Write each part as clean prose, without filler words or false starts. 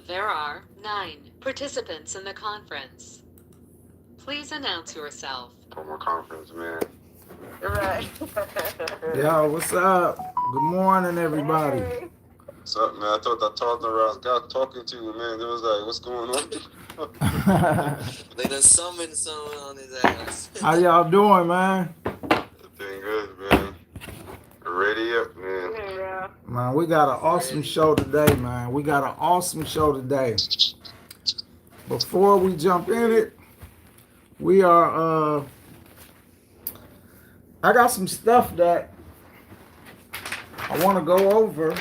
There are 9 participants in the conference. Please announce yourself. For my conference, man. Right. Yo, what's up? Good morning, everybody. Hey. What's up, man? I thought I talked around, got talking to you, man. It was like, what's going on? They done summoned someone on his ass. How y'all doing, man? Doing good, man. Ready up, man. Yeah. Man, we got an awesome show today, man. We got an awesome show today. Before we jump in it, we are I got some stuff that I want to go over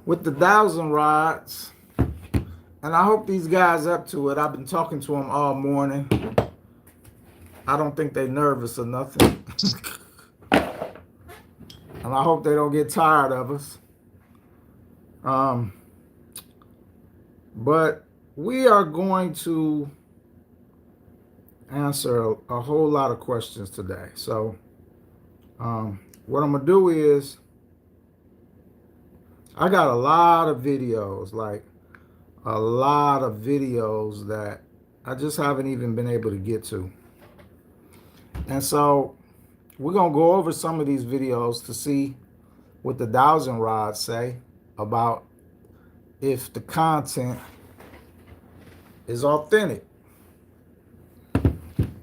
with the 1,000 rods, and I hope these guys up to it. I've been talking to them all morning. I don't think they nervous or nothing. And I hope they don't get tired of us. But we are going to answer a whole lot of questions today. So what I'm going to do is I got a lot of videos, like a lot of videos that I just haven't even been able to get to. And so we're going to go over some of these videos to see what the 1,000 rods say about if the content is authentic.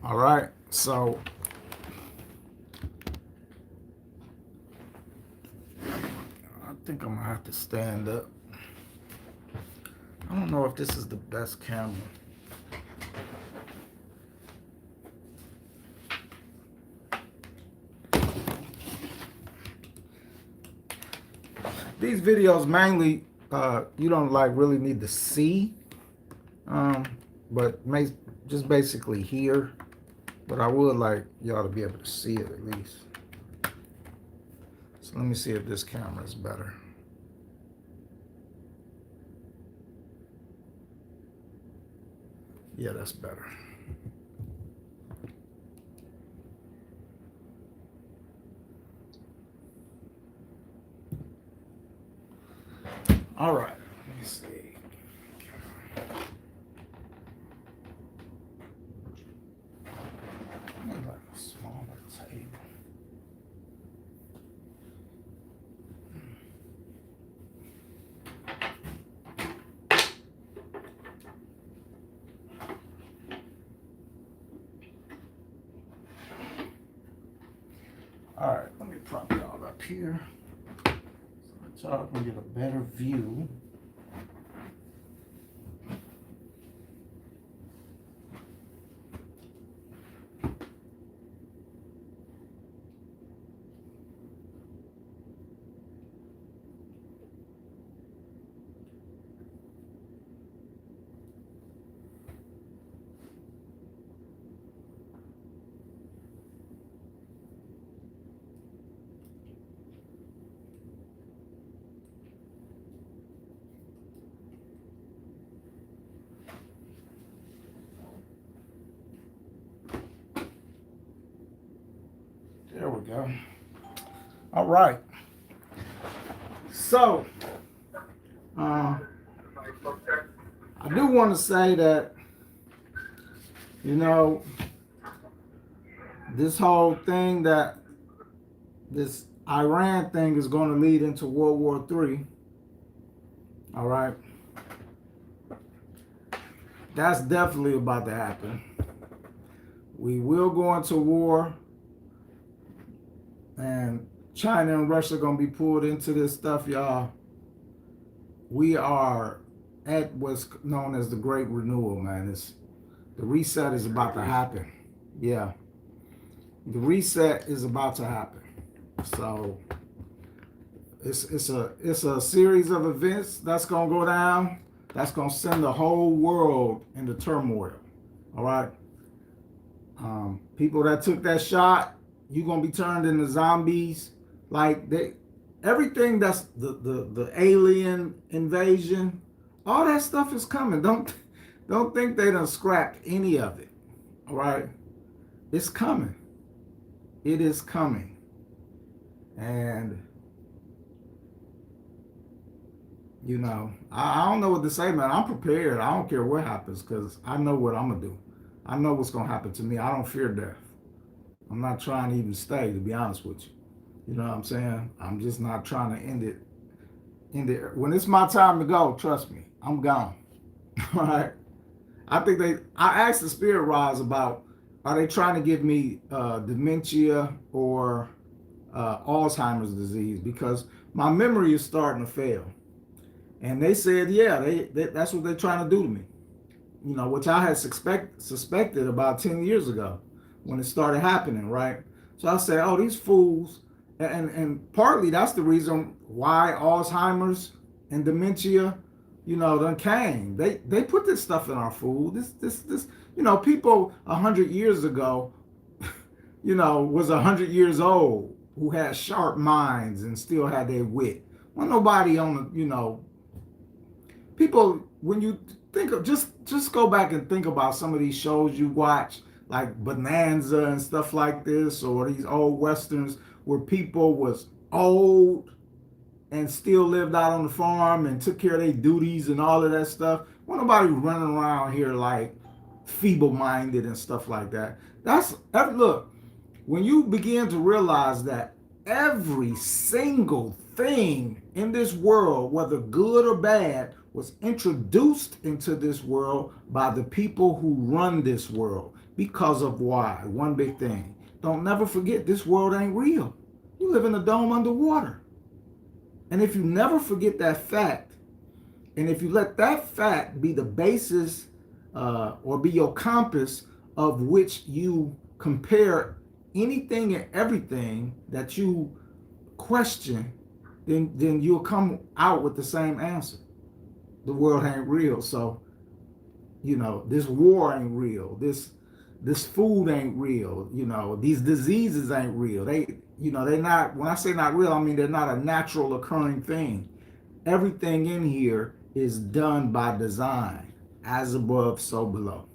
All right, so I think I'm gonna have to stand up. I don't know if this is the best camera. These videos mainly, you don't like really need to see, but just basically hear. But I would like y'all to be able to see it at least. So let me see if this camera is better. Yeah, that's better. All right, let me see. Maybe like a smaller table. All right, let me prop y'all up here so y'all can get a better view. There we go. All right. So, I do want to say that, this whole thing that this Iran thing is going to lead into World War III. All right. That's definitely about to happen. We will go into war, and China and Russia are going to be pulled into this stuff, y'all. We are at what's known as the Great Renewal, man. The reset is about to happen. Yeah. The reset is about to happen. So it's a series of events that's going to go down. That's going to send the whole world into turmoil. All right. People that took that shot, you're going to be turned into zombies. Like everything that's the alien invasion, all that stuff is coming. Don't think they done scrapped any of it. All right. It's coming. It is coming. And You know, I don't know what to say, man. I'm prepared. I don't care what happens because I know what I'm gonna do. I know what's gonna happen to me. I don't fear death. I'm not trying to even stay, to be honest with you. You know what I'm saying? I'm just not trying to end it. When it's my time to go, trust me, I'm gone. All right. I asked the spirit rise about, are they trying to give me dementia or Alzheimer's disease, because my memory is starting to fail. And they said, yeah, that's what they're trying to do to me. You know, which I had suspected about 10 years ago when it started happening, right? So I said, oh, these fools, and partly that's the reason why Alzheimer's and dementia, you know, done came. They put this stuff in our food. This, you know, people 100 years ago, you know, was 100 years old who had sharp minds and still had their wit. Well, nobody on the, you know, people, when you think of, just go back and think about some of these shows you watch, like Bonanza and stuff like this, or these old westerns where people was old and still lived out on the farm and took care of their duties and all of that stuff. Well, nobody running around here like feeble-minded and stuff like that. Look, when you begin to realize that every single thing in this world, whether good or bad, was introduced into this world by the people who run this world. Because of why? One big thing. Don't never forget, this world ain't real. You live in a dome underwater. And if you never forget that fact, and if you let that fact be the basis or be your compass of which you compare anything and everything that you question, then you'll come out with the same answer. The world ain't real. So, you know, this war ain't real. This food ain't real. You know, these diseases ain't real. They're not, when I say not real, I mean they're not a natural occurring thing. Everything in here is done by design, as above, so below.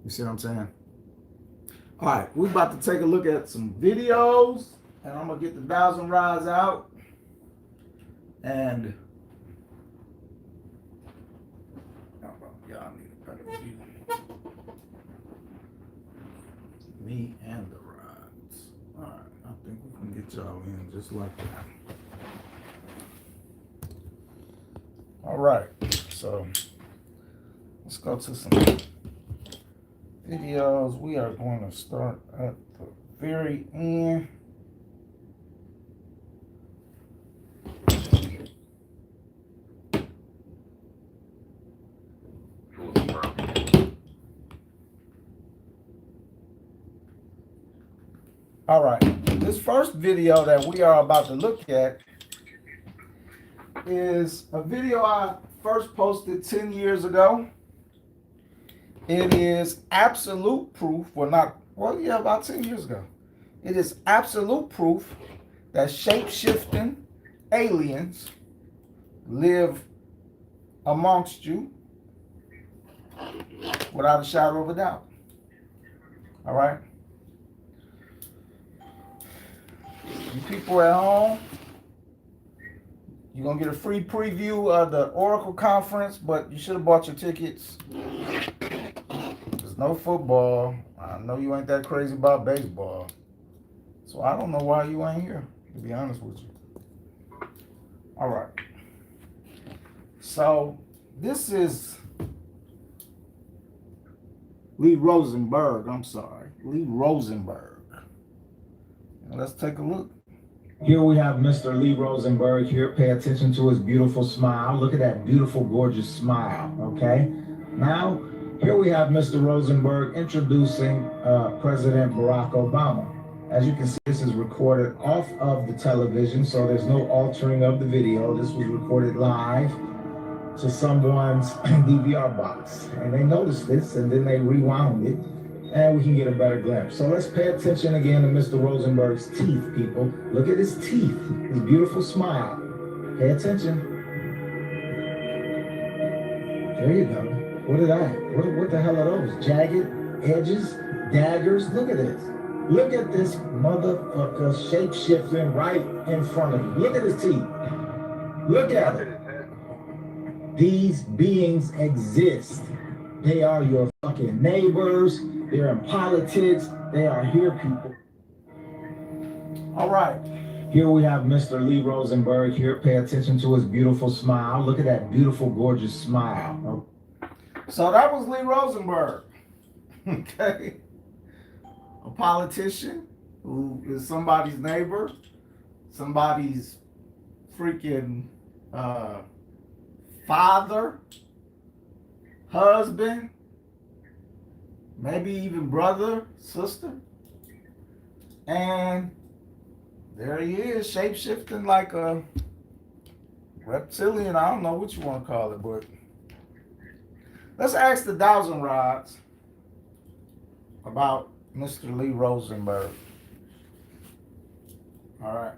You see what I'm saying? All right, we're about to take a look at some videos, and I'm gonna get the thousand rods out, and y'all need a better view. Me and the rods. All right, I think we can get y'all in just like that. All right, so let's go to some videos. We are going to start at the very end. All right, this first video that we are about to look at is a video I first posted 10 years ago. It is absolute proof, about 10 years ago. It is absolute proof that shape-shifting aliens live amongst you without a shadow of a doubt. All right? You people at home, you're going to get a free preview of the Oracle conference, but you should have bought your tickets. There's no football. I know you ain't that crazy about baseball. So I don't know why you ain't here, to be honest with you. All right. So this is Lee Rosenberg. Lee Rosenberg. Let's take a look. Here we have Mr. Lee Rosenberg here. Pay attention to his beautiful smile. Look at that beautiful, gorgeous smile, okay? Now, here we have Mr. Rosenberg introducing President Barack Obama. As you can see, this is recorded off of the television, so there's no altering of the video. This was recorded live to someone's DVR box. And they noticed this, and then they rewound it, and we can get a better glimpse. So let's pay attention again to Mr. Rosenberg's teeth, people. Look at his teeth, his beautiful smile. Pay attention. There you go. What are that? What the hell are those? Jagged edges? Daggers? Look at this. Look at this motherfucker shape-shifting right in front of you. Look at his teeth. Look at it. These beings exist. They are your fucking neighbors. They're in politics. They are here, people. All right. Here we have Mr. Lee Rosenberg here. Pay attention to his beautiful smile. Look at that beautiful, gorgeous smile. So that was Lee Rosenberg. Okay. A politician who is somebody's neighbor, somebody's freaking father, husband, maybe even brother, sister. And there he is, shape-shifting like a reptilian. I don't know what you want to call it, but let's ask the Thousand Rods about Mr. Lee Rosenberg. All right.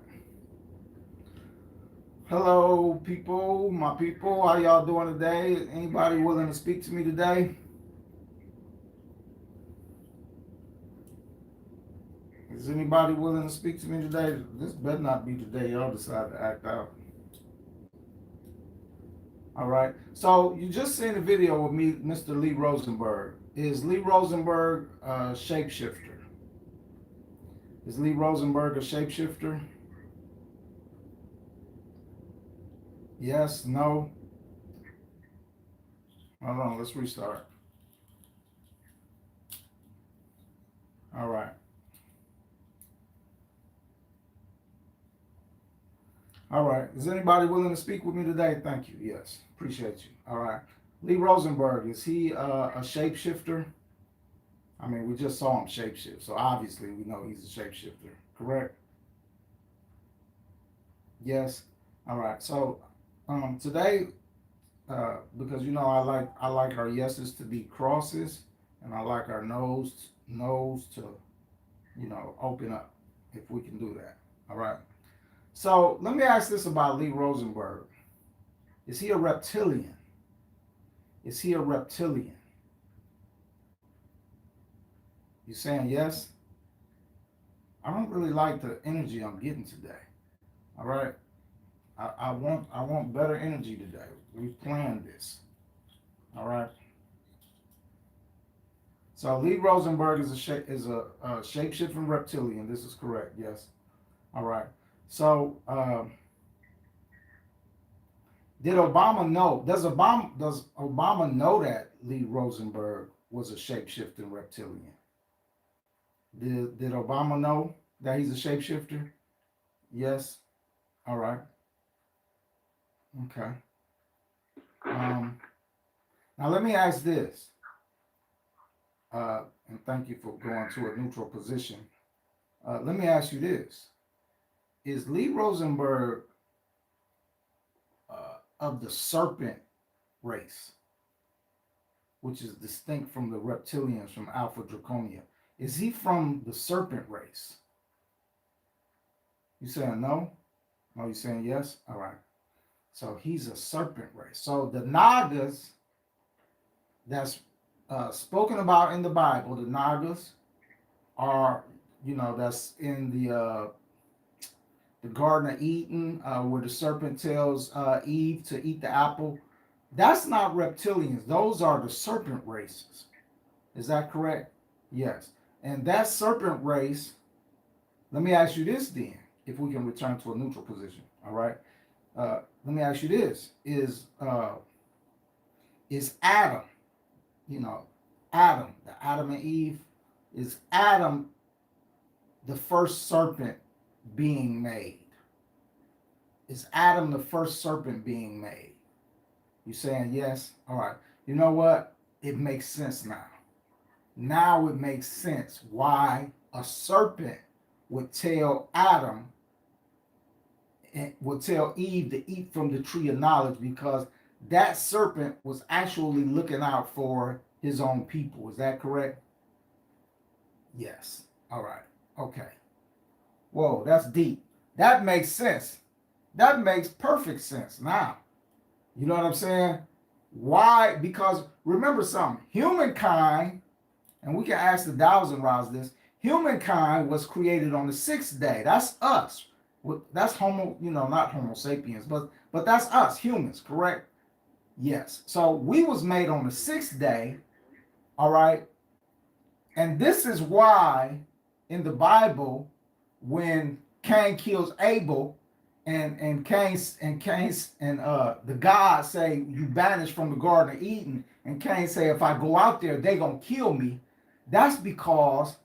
Hello, people, my people. How y'all doing today? Anybody willing to speak to me today? Is anybody willing to speak to me today? This better not be today y'all decide to act out. All right. So you just seen a video with me, Mr. Lee Rosenberg. Is Lee Rosenberg a shapeshifter? Is Lee Rosenberg a shapeshifter? Yes, no. Hold on, let's restart. All right. All right. Is anybody willing to speak with me today? Thank you. Yes. Appreciate you. All right. Lee Rosenberg, is he a shapeshifter? I mean, we just saw him shapeshift, so obviously we know he's a shapeshifter, correct? Yes. All right. So today, because you know I like our yeses to be crosses, and I like our no's to, you know, open up if we can do that. All right. So let me ask this about Lee Rosenberg. Is he a reptilian? Is he a reptilian? You saying yes? I don't really like the energy I'm getting today. All right. I want better energy today. We've planned this. All right. So Lee Rosenberg is a shape-shifting reptilian. This is correct. Yes. All right. So did Obama know? Does Obama know that Lee Rosenberg was a shape-shifting reptilian? Did Obama know that he's a shapeshifter? Yes. All right. Okay. Now let me ask this, and thank you for going to a neutral position. Let me ask you this: is Lee Rosenberg of the serpent race, which is distinct from the reptilians from Alpha Draconia? Is he from the serpent race? You saying no? No, you saying yes? All right. So he's a serpent race. So the Nagas that's spoken about in the Bible, the Nagas are, you know, that's in the Garden of Eden, where the serpent tells Eve to eat the apple. That's not reptilians. Those are the serpent races. Is that correct? Yes. And that serpent race, let me ask you this then, if we can return to a neutral position. All right. Let me ask you this: is Adam, you know, Adam, the Adam and Eve, is Adam the first serpent being made? Is Adam the first serpent being made? You saying yes? All right. You know what? It makes sense now. Now it makes sense why a serpent would tell Adam and would tell Eve to eat from the tree of knowledge, because that serpent was actually looking out for his own people. Is that correct? Yes. All right. Okay. Whoa, that's deep. That makes sense. That makes perfect sense now. You know what I'm saying? Why? Because remember something, humankind, and we can ask the Thousand Rods this, humankind was created on the sixth day. That's us. That's Homo, you know, not Homo sapiens, but that's us, humans, correct? Yes. So we was made on the 6th day. All right. And this is why in the Bible, when Cain kills Abel, and the gods say you banished from the Garden of Eden, and Cain say, if I go out there, they gonna kill me. That's because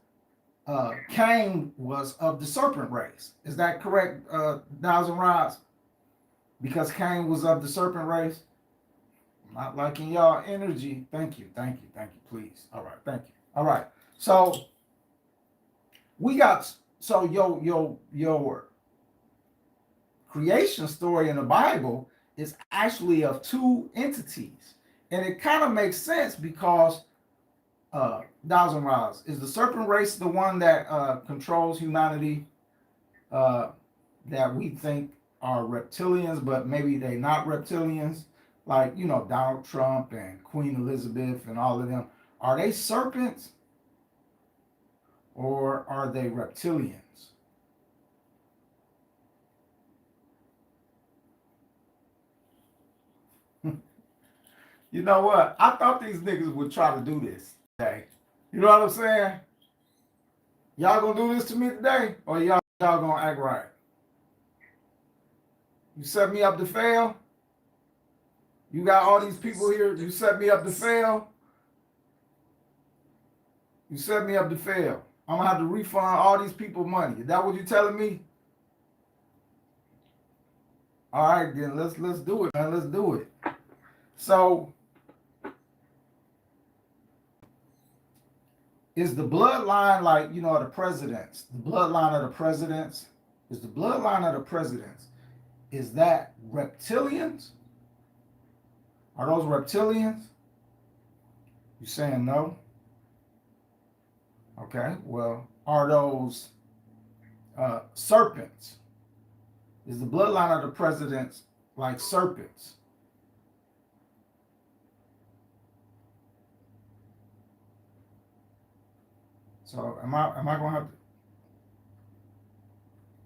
Cain was of the serpent race. Is that correct, Thousand Rods? Because Cain was of the serpent race. Not liking y'all energy. Thank you, please. All right, thank you. All right. So we got your creation story in the Bible is actually of two entities. And it kind of makes sense because Thousand Rods, is the serpent race the one that controls humanity, that we think are reptilians, but maybe they're not reptilians? Like, Donald Trump and Queen Elizabeth and all of them. Are they serpents or are they reptilians? You know what? I thought these niggas would try to do this today. You know what I'm saying? Y'all gonna do this to me today, or y'all gonna act right? You set me up to fail? You got all these people here. You set me up to fail? You set me up to fail. I'm gonna have to refund all these people money. Is that what you're telling me? All right, then let's do it, man. Let's do it. So, is the bloodline like, the presidents? The bloodline of the presidents? Is the bloodline of the presidents? Is that reptilians? Are those reptilians? You saying no? Okay, well, are those serpents? Is the bloodline of the presidents like serpents? So am I gonna have to?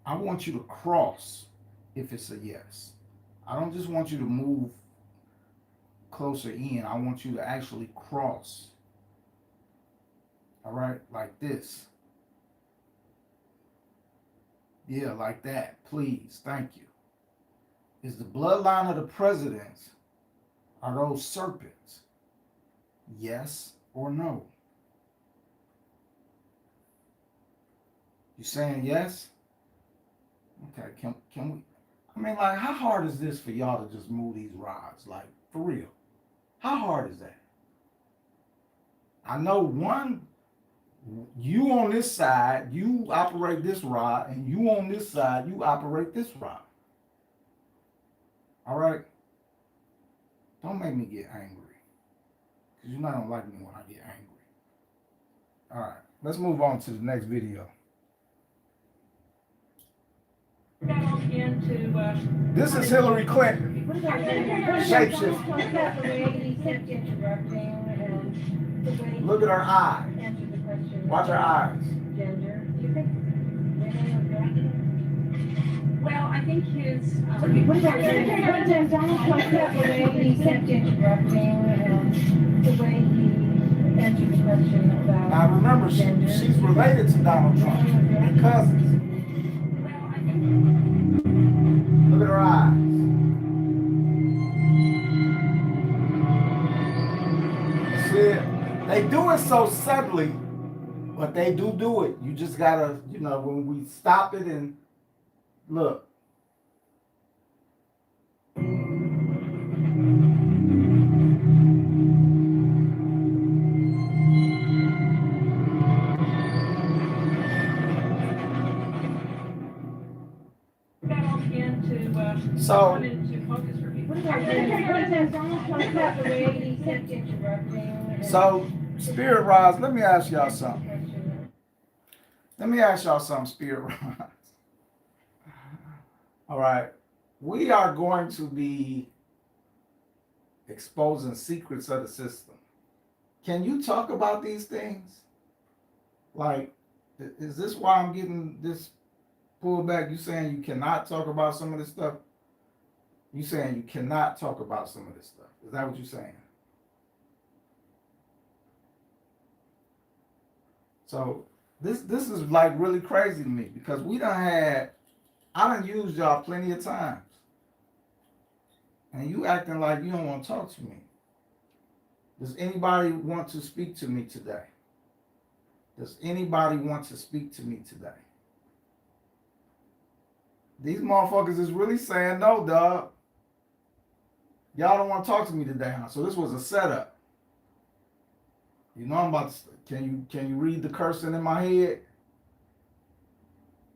I want you to cross if it's a yes. I don't just want you to move closer in. I want you to actually cross. All right, like this. Yeah, like that. Please, thank you. Is the bloodline of the presidents, are those serpents? Yes or no? You saying yes? Okay, can we? I mean, like, how hard is this for y'all to just move these rods? Like, for real? How hard is that? I know one, you on this side, you operate this rod, and you on this side, you operate this rod. All right? Don't make me get angry. Because you know I don't like me when I get angry. All right, let's move on to the next video. This is Hillary Clinton. Shapeshift. Look at her eyes. Watch her eyes. Well, I think his. What about Donald Trump kept the way he kept interrupting and the way he answered the question about. Now remember, she's related to Donald Trump. They're cousins. Well, I think. Look at her eyes. See it? They do it so subtly, but they do it. You just gotta, when we stop it and look. So, Spirit Rise, let me ask y'all something. Spirit Rise. All right. We are going to be exposing secrets of the system. Can you talk about these things? Like, is this why I'm getting this pullback? You saying you cannot talk about some of this stuff? You saying you cannot talk about some of this stuff? Is that what you're saying? So this is like really crazy to me because I done used y'all plenty of times. And you acting like you don't want to talk to me. Does anybody want to speak to me today? Does anybody want to speak to me today? These motherfuckers is really saying no, dog. Y'all don't want to talk to me today, huh? So this was a setup. You know I'm about to. Can you read the cursing in my head?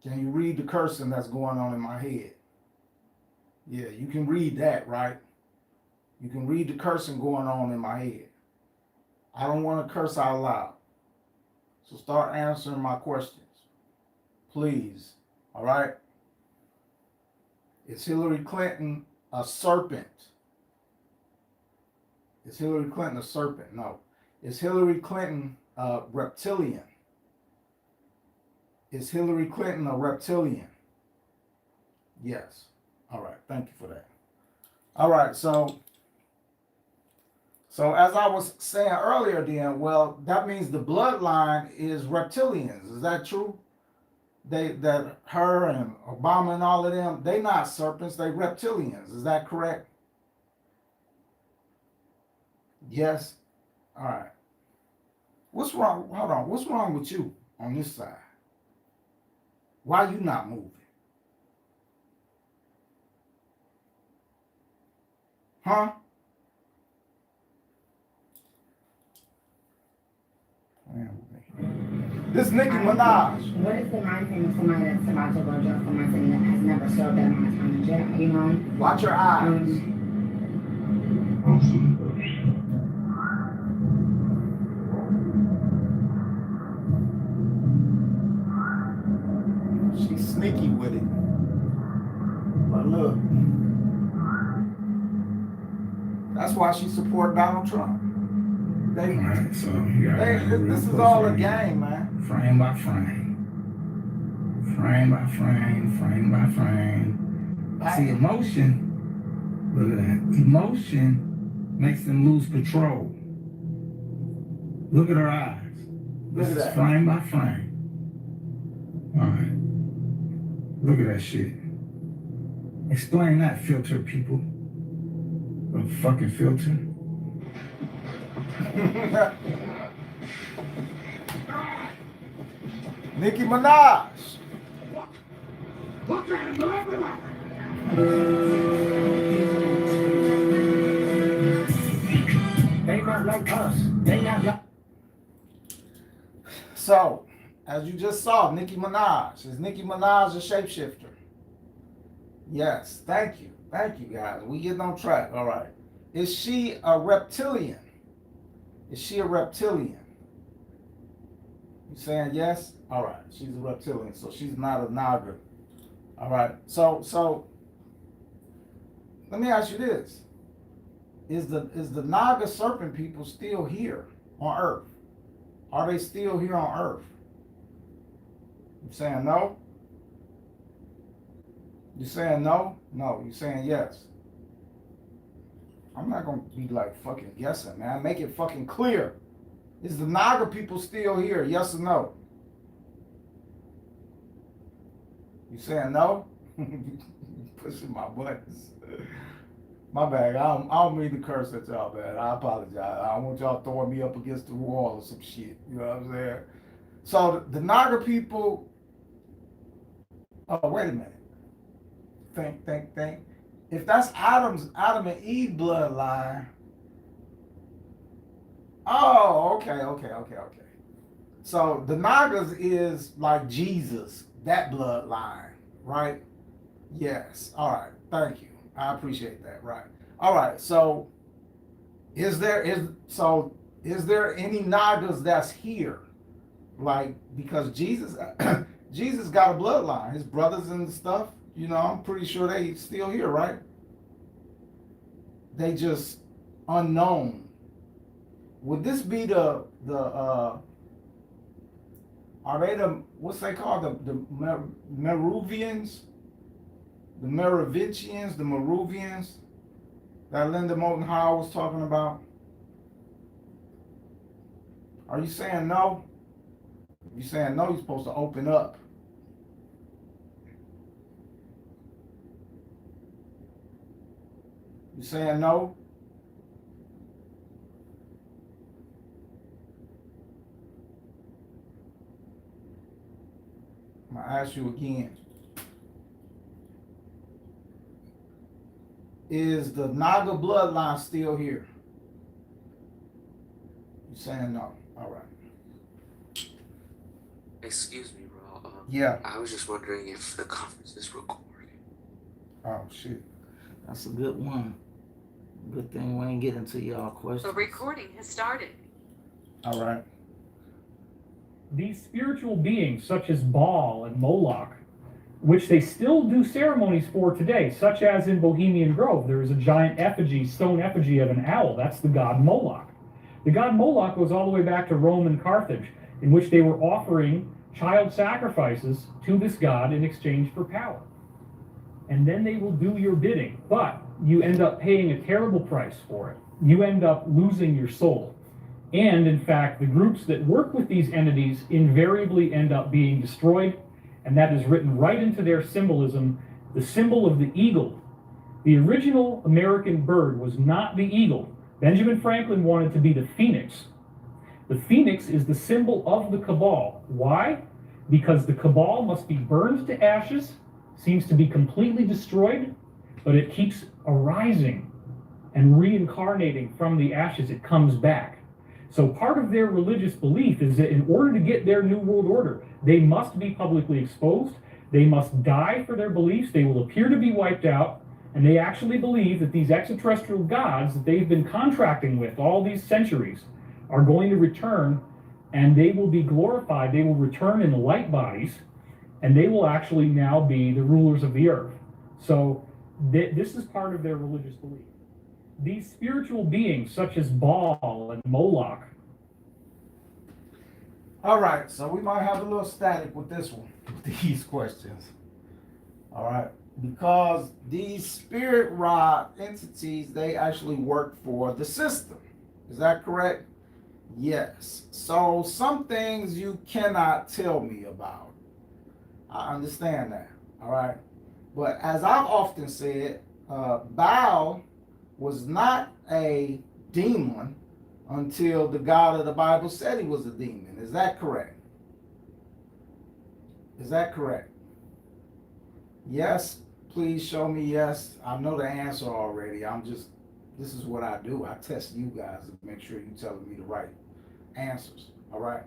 Can you read the cursing that's going on in my head? Yeah, you can read that, right? You can read the cursing going on in my head. I don't want to curse out loud. So start answering my questions. Please. All right? Is Hillary Clinton a serpent? Is Hillary Clinton a serpent? No. Is Hillary Clinton a reptilian? Is Hillary Clinton a reptilian? Yes. All right. Thank you for that. All right. So as I was saying earlier, then, well, that means the bloodline is reptilians. Is that true? That her and Obama and all of them, they not serpents, they reptilians. Is that correct? Yes. All right. What's wrong? Hold on. What's wrong with you on this side? Why you not moving? Huh? This Nicki Minaj. What is the mindset of somebody that's about to go to jail for something that has never served that amount of time in jail? You know? Watch your eyes. She's sneaky with it. But look. That's why she support Donald Trump. Alright, so you This is all a game, man. Frame by frame. Frame by frame, frame by frame. See, emotion, look at that. Emotion makes them lose control. Look at her eyes. This is frame by frame. Alright. Look at that shit. Explain that, filter people. A fucking filter. Nicki Minaj. They not like us. They not like. So, as you just saw, Nicki Minaj. Is Nicki Minaj a shapeshifter? Yes. Thank you. Thank you, guys. We getting on track. All right. Is she a reptilian? Is she a reptilian? You saying yes? All right. She's a reptilian, so she's not a Naga. All right. So let me ask you this: Is the Naga serpent people still here on Earth? Are they still here on Earth? You saying no? You saying no? No. You saying yes? I'm not gonna be like fucking guessing, man. Make it fucking clear. Is the Naga people still here? Yes or no? You saying no? Pushing my buttons. My bad. I don't mean to curse at y'all, man. I apologize. I don't want y'all throwing me up against the wall or some shit. You know what I'm saying? So the Naga people. Oh, wait a minute. Think. If that's Adam and Eve bloodline. Oh, okay. So the Nagas is like Jesus, that bloodline, right? Yes. All right. Thank you. I appreciate that. Right. All right. So is there any Nagas that's here? Like, because Jesus Jesus got a bloodline. His brothers and stuff, you know, I'm pretty sure they still here, right? They just unknown. Would this be the are they the, what's they called, the Merovingians? The Merovingians, the Merovingians? that Linda Moulton Howe was talking about? Are you saying no? If you're saying no, you're supposed to open up. You saying no? I'm gonna ask you again. Is the Naga bloodline still here? You saying no? All right. Excuse me, Raw. Yeah. I was just wondering if the conference is recording. Oh shit. That's a good one. Good thing we ain't getting to y'all questions. The recording has started. All right. These spiritual beings, such as Baal and Moloch, which they still do ceremonies for today, such as in Bohemian Grove, there is a giant effigy, stone effigy of an owl. That's the god Moloch. The god Moloch goes all the way back to Rome and Carthage, in which they were offering child sacrifices to this god in exchange for power. And then they will do your bidding, but you end up paying a terrible price for it. You end up losing your soul. And in fact, the groups that work with these entities invariably end up being destroyed, and that is written right into their symbolism, the symbol of the eagle. The original American bird was not the eagle. Benjamin Franklin wanted to be the phoenix. The phoenix is the symbol of the cabal. Why? Because the cabal must be burned to ashes, seems to be completely destroyed, but it keeps arising and reincarnating from the ashes. It comes back. So part of their religious belief is that in order to get their new world order, they must be publicly exposed, they must die for their beliefs, they will appear to be wiped out, and they actually believe that these extraterrestrial gods that they've been contracting with all these centuries are going to return, and they will be glorified. They will return in light bodies, and they will actually now be the rulers of the earth. So this is part of their religious belief. These spiritual beings, such as Baal and Moloch. All right, so we might have a little static with this one, with these questions. All right, because these spirit rod entities, they actually work for the system. Is that correct? Yes. So some things you cannot tell me about. I understand that. All right. But as I've often said, Baal was not a demon until the God of the Bible said he was a demon. Is that correct? Is that correct? Yes, please show me yes. I know the answer already. This is what I do. I test you guys to make sure you're telling me the right answers. All right?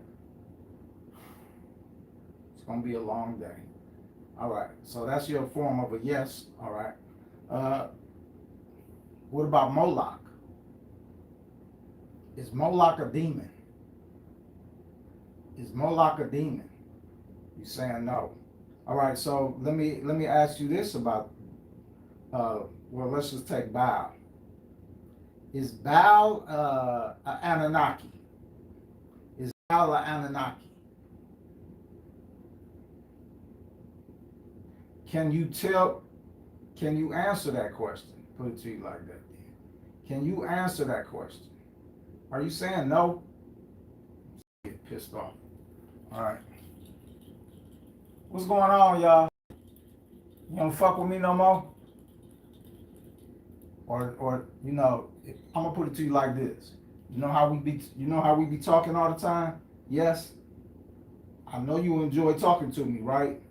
It's going to be a long day. All right. So that's your form of a yes. All right. What about Moloch? Is Moloch a demon? Is Moloch a demon? You saying no. All right, so let me ask you this about well, let's just take Baal. Is Baal an Anunnaki? Is Baal an Anunnaki? Can you answer that question? Put it to you like that. Can you answer that question? Are you saying no? Get pissed off. All right. What's going on, y'all? You don't fuck with me no more? Or you know, I'm gonna put it to you like this. You know how we be talking all the time? Yes. I know you enjoy talking to me, right?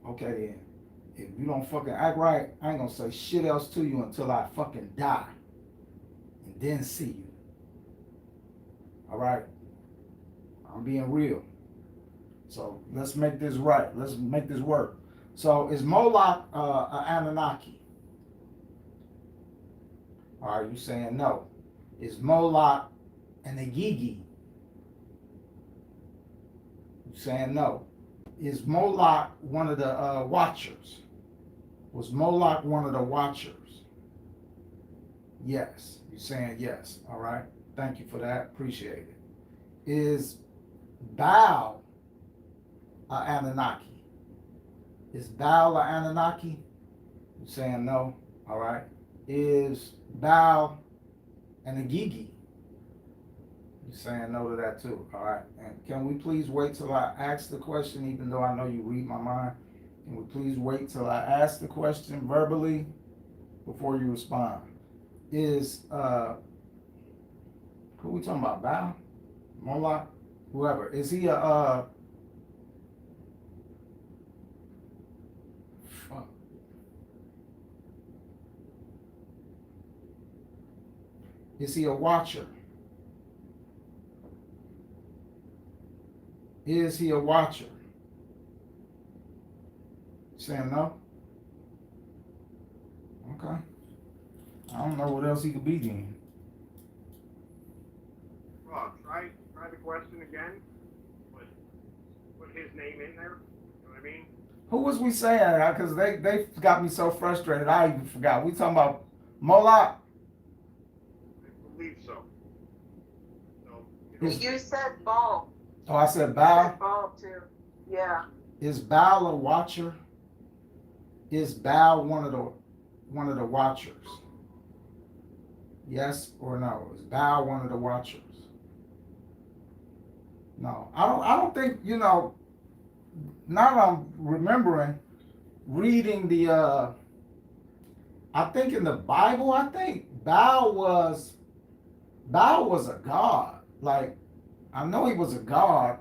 Okay then. If you don't fucking act right, I ain't gonna say shit else to you until I fucking die. And then see you. Alright? I'm being real. So let's make this right. Let's make this work. So is Moloch an Anunnaki? Are you saying no? Is Moloch an Agigi? You saying no? Is Moloch one of the Watchers? Was Moloch one of the Watchers? Yes. You're saying yes. All right. Thank you for that. Appreciate it. Is Baal an Anunnaki? Is Baal an Anunnaki? You're saying no. all right, is Baal and the Gigi. You're saying no to that too, all right? And can we please wait till I ask the question, even though I know you read my mind? Can we please wait till I ask the question verbally before you respond? Is who we talking about? Baal? Moloch? Whoever. Is he a fuck. Is he a watcher? Is he a watcher? Saying no? Okay. I don't know what else he could be then. Well, try the question again. Put his name in there. You know what I mean? Who was we saying? Because they got me so frustrated, I even forgot. We talking about Moloch? I believe so. So, You said Baal. Oh, I said You Baal? said Baal too. Yeah. Is Baal a watcher? Is Baal one of the watchers? Yes or no? Is Baal one of the watchers? No. I don't think, now that I'm remembering reading the I think in the Bible, I think Baal was a god. Like, I know he was a god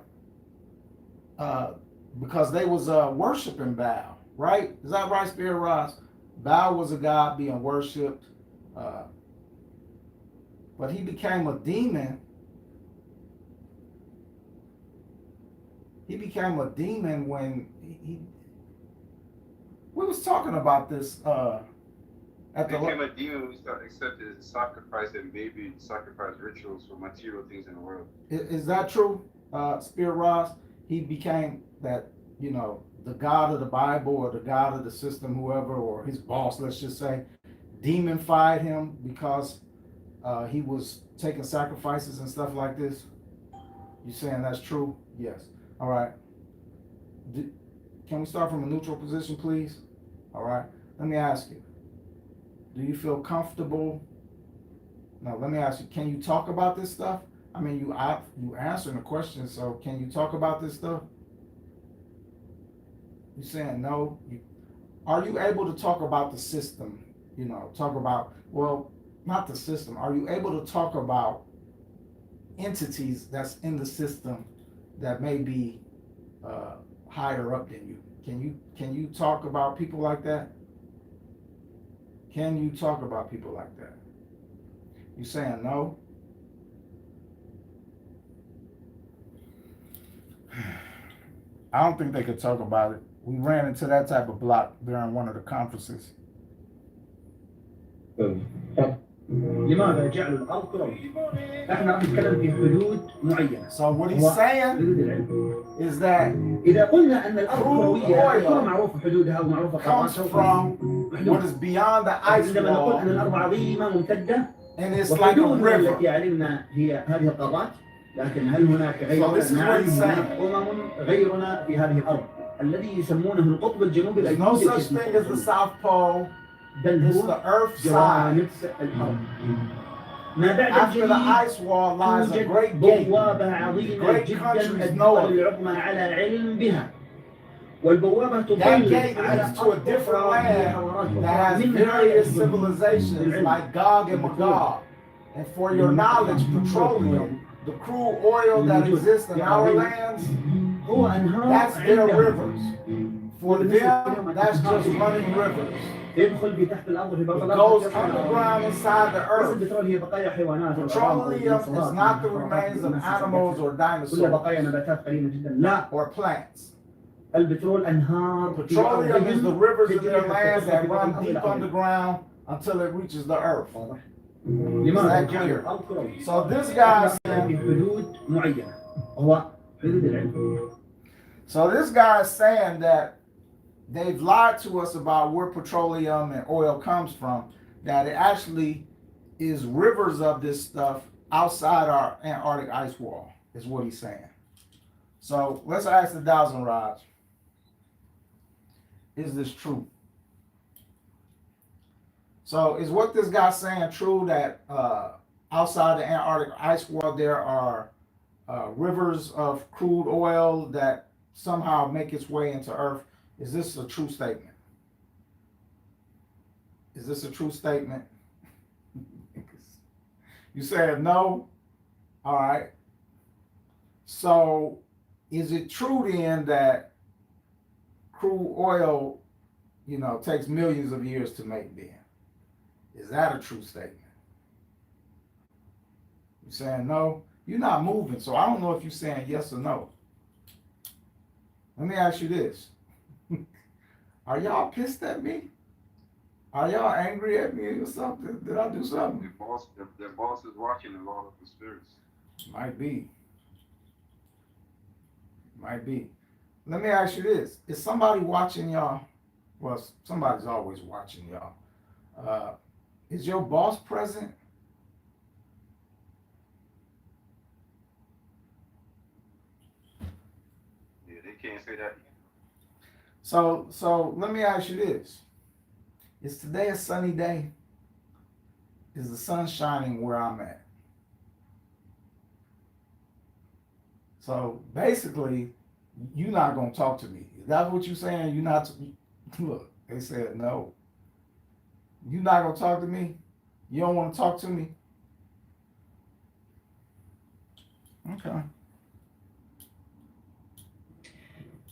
because they was worshiping Baal, right? Is that right, Spirit Ross? Baal was a god being worshipped, but he became a demon. He became a demon when he we was talking about this at the became a demon when we started accepting sacrifice and baby sacrifice rituals for material things in the world. Is that true, Spirit Ross? He became that, the God of the Bible or the God of the system, whoever, or his boss, let's just say, demonified him because he was taking sacrifices and stuff like this. You saying that's true? Yes. All right. Can we start from a neutral position, please? All right. Let me ask you. Do you feel comfortable? No, let me ask you. Can you talk about this stuff? I mean, you answering the question, so can you talk about this stuff? You saying no? Are you able to talk about the system? Talk about, well, not the system. Are you able to talk about entities that's in the system that may be higher up than you? Can you talk about people like that? Can you talk about people like that? You saying no? I don't think they could talk about it. We ran into that type of block during one of the conferences. لماذا جعلوا الارض كرويه؟ احنا راح نتكلم في حدود معينه. So what he's saying is that اذا قلنا ان الارض كرويه الكره معروفه حدودها ومعروفه comes from what is beyond the ice عندما نقول wall, ان الارض عظيمه ممتده and it's like a وحدودها river. التي علمنا هي هذه القارات، لكن هل هناك غيرنا؟ نعم، هناك غيرنا في هذه الارض الذي يسمونه القطب الجنوبي There's no such thing as the South Pole. It's the Earth's side. ما بعد After the ice wall lies a great gate. بوابة عظيمة Great جدا countries الدول know it. العظمى على علم بها، والبوابة That تطل gate على leads to a different land that has various civilizations like Gog and Magog. And for your knowledge, petroleum, the crude oil that exists in our lands, هو أنهار that's their عندهم. rivers. For them, that's just running rivers. يدخل في تحت الأرض في بعض It الأرض. goes underground inside the بس earth. البترول هي بقايا حيوانات. Petroleum is not the remains of animals or كلها dinosaurs بقايا نباتات قليلة جدا. لا، or plants. البترول أنهار. Petroleum is the rivers in their lands that run deep underground until it reaches the earth. لماذا Is that clear? الأرض كروية؟ So this guy في said, حدود معينة. هو حدود العلم. so this guy is saying that they've lied to us about where petroleum and oil comes from, that it actually is rivers of this stuff outside our Antarctic ice wall, is what he's saying. So let's ask the Thousand Rods, is this true? So is what this guy's saying true that outside the Antarctic ice world there are rivers of crude oil that somehow make its way into Earth? Is this a true statement? Is this a true statement? You said no? All right. So is it true then that crude oil, takes millions of years to make then? Is that a true statement? You saying no? You're not moving, so I don't know if you're saying yes or no. Let me ask you this. Are y'all pissed at me? Are y'all angry at me or something? Did I do something? Their boss is watching a lot of the spirits. Might be. Might be. Let me ask you this. Is somebody watching y'all? Well, somebody's always watching y'all. Is your boss present? Yeah, they can't say that. So let me ask you this. Is today a sunny day? Is the sun shining where I'm at? So basically, you're not going to talk to me. Is that what you're saying? You're not, look, they said no. You're not going to talk to me? You don't want to talk to me? Okay.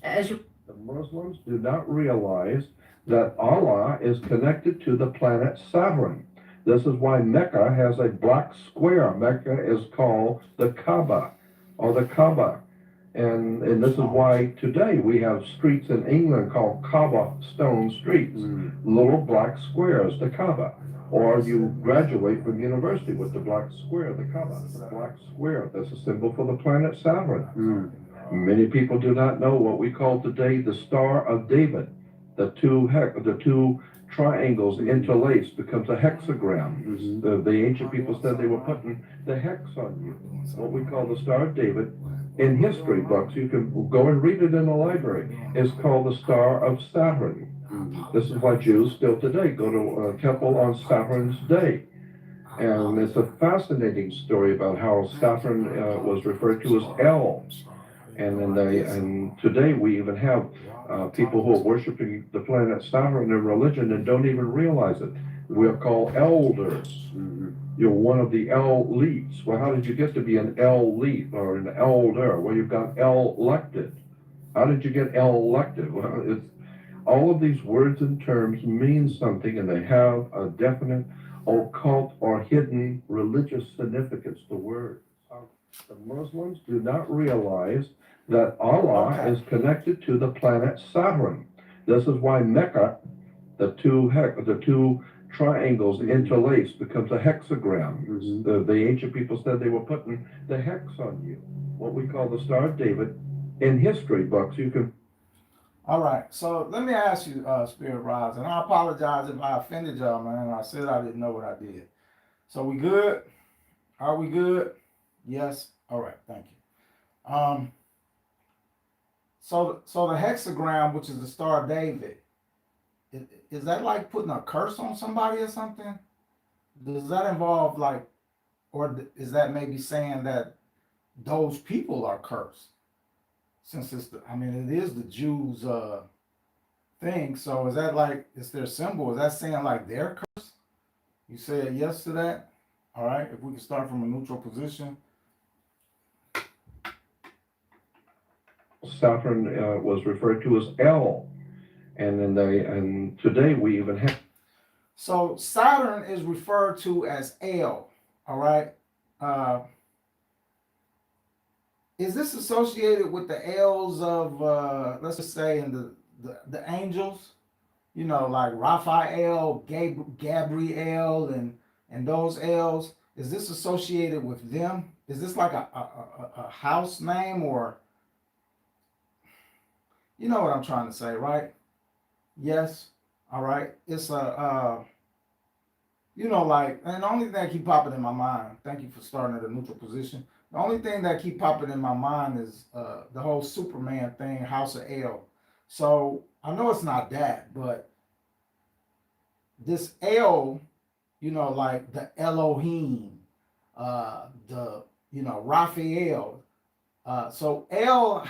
As you, the Muslims do not realize that Allah is connected to the planet Saturn. This is why Mecca has a black square. Mecca is called the Kaaba or the Kaaba. And this is why today we have streets in England called Kaaba stone streets, little black squares, the Kaaba. Or you graduate from university with the black square, the Kaaba, the black square. That's a symbol for the planet Saturn. Many people do not know what we call today the Star of David. The two triangles interlaced becomes a hexagram. The ancient people said they were putting the hex on you. What we call the Star of David in history books, you can go and read it in the library, is called the Star of Saturn. This is why Jews still today go to a temple on Saturn's day. And it's a fascinating story about how Saturn was referred to as El. And today we even have people who are worshiping the planet Saturn in religion and don't even realize it. We are called elders. You're one of the elites. Well, how did you get to be an elite or an elder? Well, you've got elected. How did you get elected? Well, it's all of these words and terms mean something, and they have a definite occult or hidden religious significance to words. The Muslims do not realize that Allah is connected to the planet Saturn. This is why Mecca, the two triangles interlaced becomes a hexagram. The ancient people said they were putting the hex on you. What we call the Star of David in history books. You can. All right. So let me ask you, Spirit Rise, and I apologize if I offended y'all, man. I said I didn't know what I did. So we good? Are we good? Yes. All right. Thank you. So the hexagram, which is the Star of David, is that like putting a curse on somebody or something? Does that involve or is that maybe saying that those people are cursed? Since it is the Jews' thing. So is that it's their symbol? Is that saying they're cursed? You said yes to that? All right. If we can start from a neutral position. Saturn was referred to as El, and today we even have. So Saturn is referred to as El. All right. Is this associated with the elves of let's just say in the angels? Like Raphael, Gabriel, and those elves. Is this associated with them? Is this like a house name, or you know what I'm trying to say, right? Yes. All right. It's and the only thing that keep popping in my mind, thank you for starting at a neutral position. The only thing that keep popping in my mind is the whole Superman thing, House of El. So I know it's not that, but this El, you know, like the Elohim, the, you know, Raphael. So El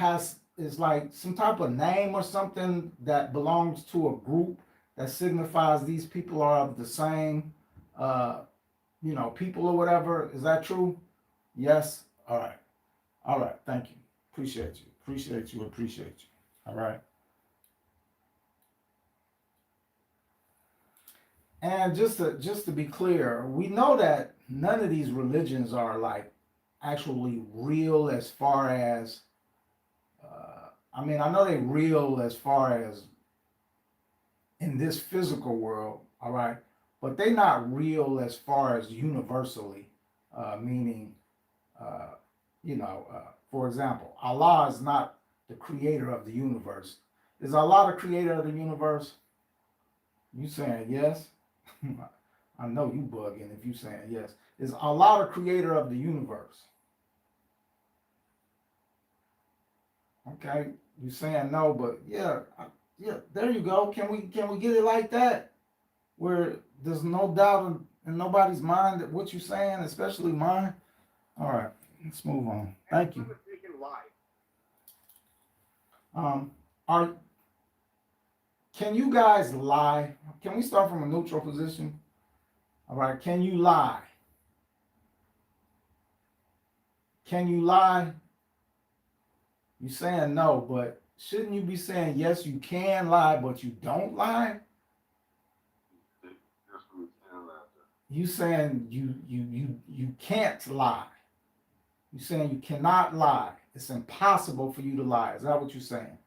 is like some type of name or something that belongs to a group that signifies these people are of the same, you know, people or whatever. Is that true? Yes. All right. All right. Thank you. Appreciate you. Appreciate you. Appreciate you. All right. And just to be clear, we know that none of these religions are like actually real as far as I mean, I know they're real as far as in this physical world, all right, but they're not real as far as universally, meaning, you know, for example, Allah is not the creator of the universe. Is Allah the creator of the universe? You saying yes? I know you bugging if you saying yes. Is Allah the creator of the universe? Okay, you saying no, but yeah, yeah. There you go. Can we get it like that, where there's no doubt in nobody's mind that what you're saying, especially mine. All right, let's move on. Thank you. Are can you guys lie? Can we start from a neutral position? All right, can you lie? Can you lie? You're saying no, but shouldn't you be saying yes, you can lie, but you don't lie? You saying you can't lie. You're saying you cannot lie. It's impossible for you to lie. Is that what you're saying?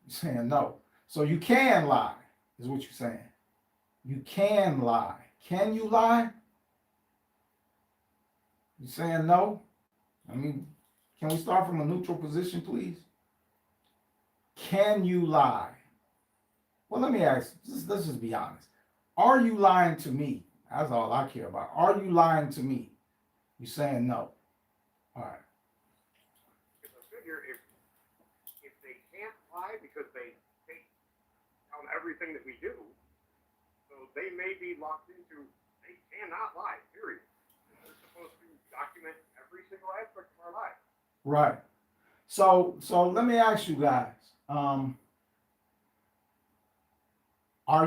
You're saying no. So you can lie, is what you're saying. You can lie. Can you lie? You saying no? I mean, can we start from a neutral position, please? Can you lie? Well, let me ask, let's just be honest. Are you lying to me? That's all I care about. Are you lying to me? You're saying no. All right. Because I figure if they can't lie because they take down everything that we do, so they may be locked into they cannot lie, period. They're supposed to document every single aspect of our life. Right. So let me ask you guys, are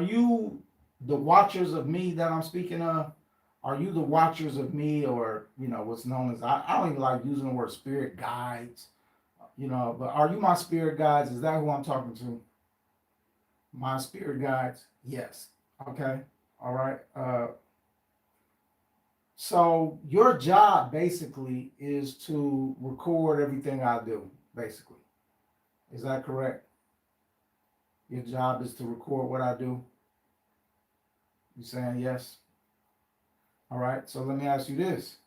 you the watchers of me that I'm speaking of? Are you the watchers of me, or, you know, what's known as, I don't even like using the word spirit guides, you know, but are you my spirit guides? Is that who I'm talking to? My spirit guides? Yes. Okay. All right. So your job basically is to record everything I do, basically. Is that correct? Your job is to record what I do? You saying yes? All right, so let me ask you this.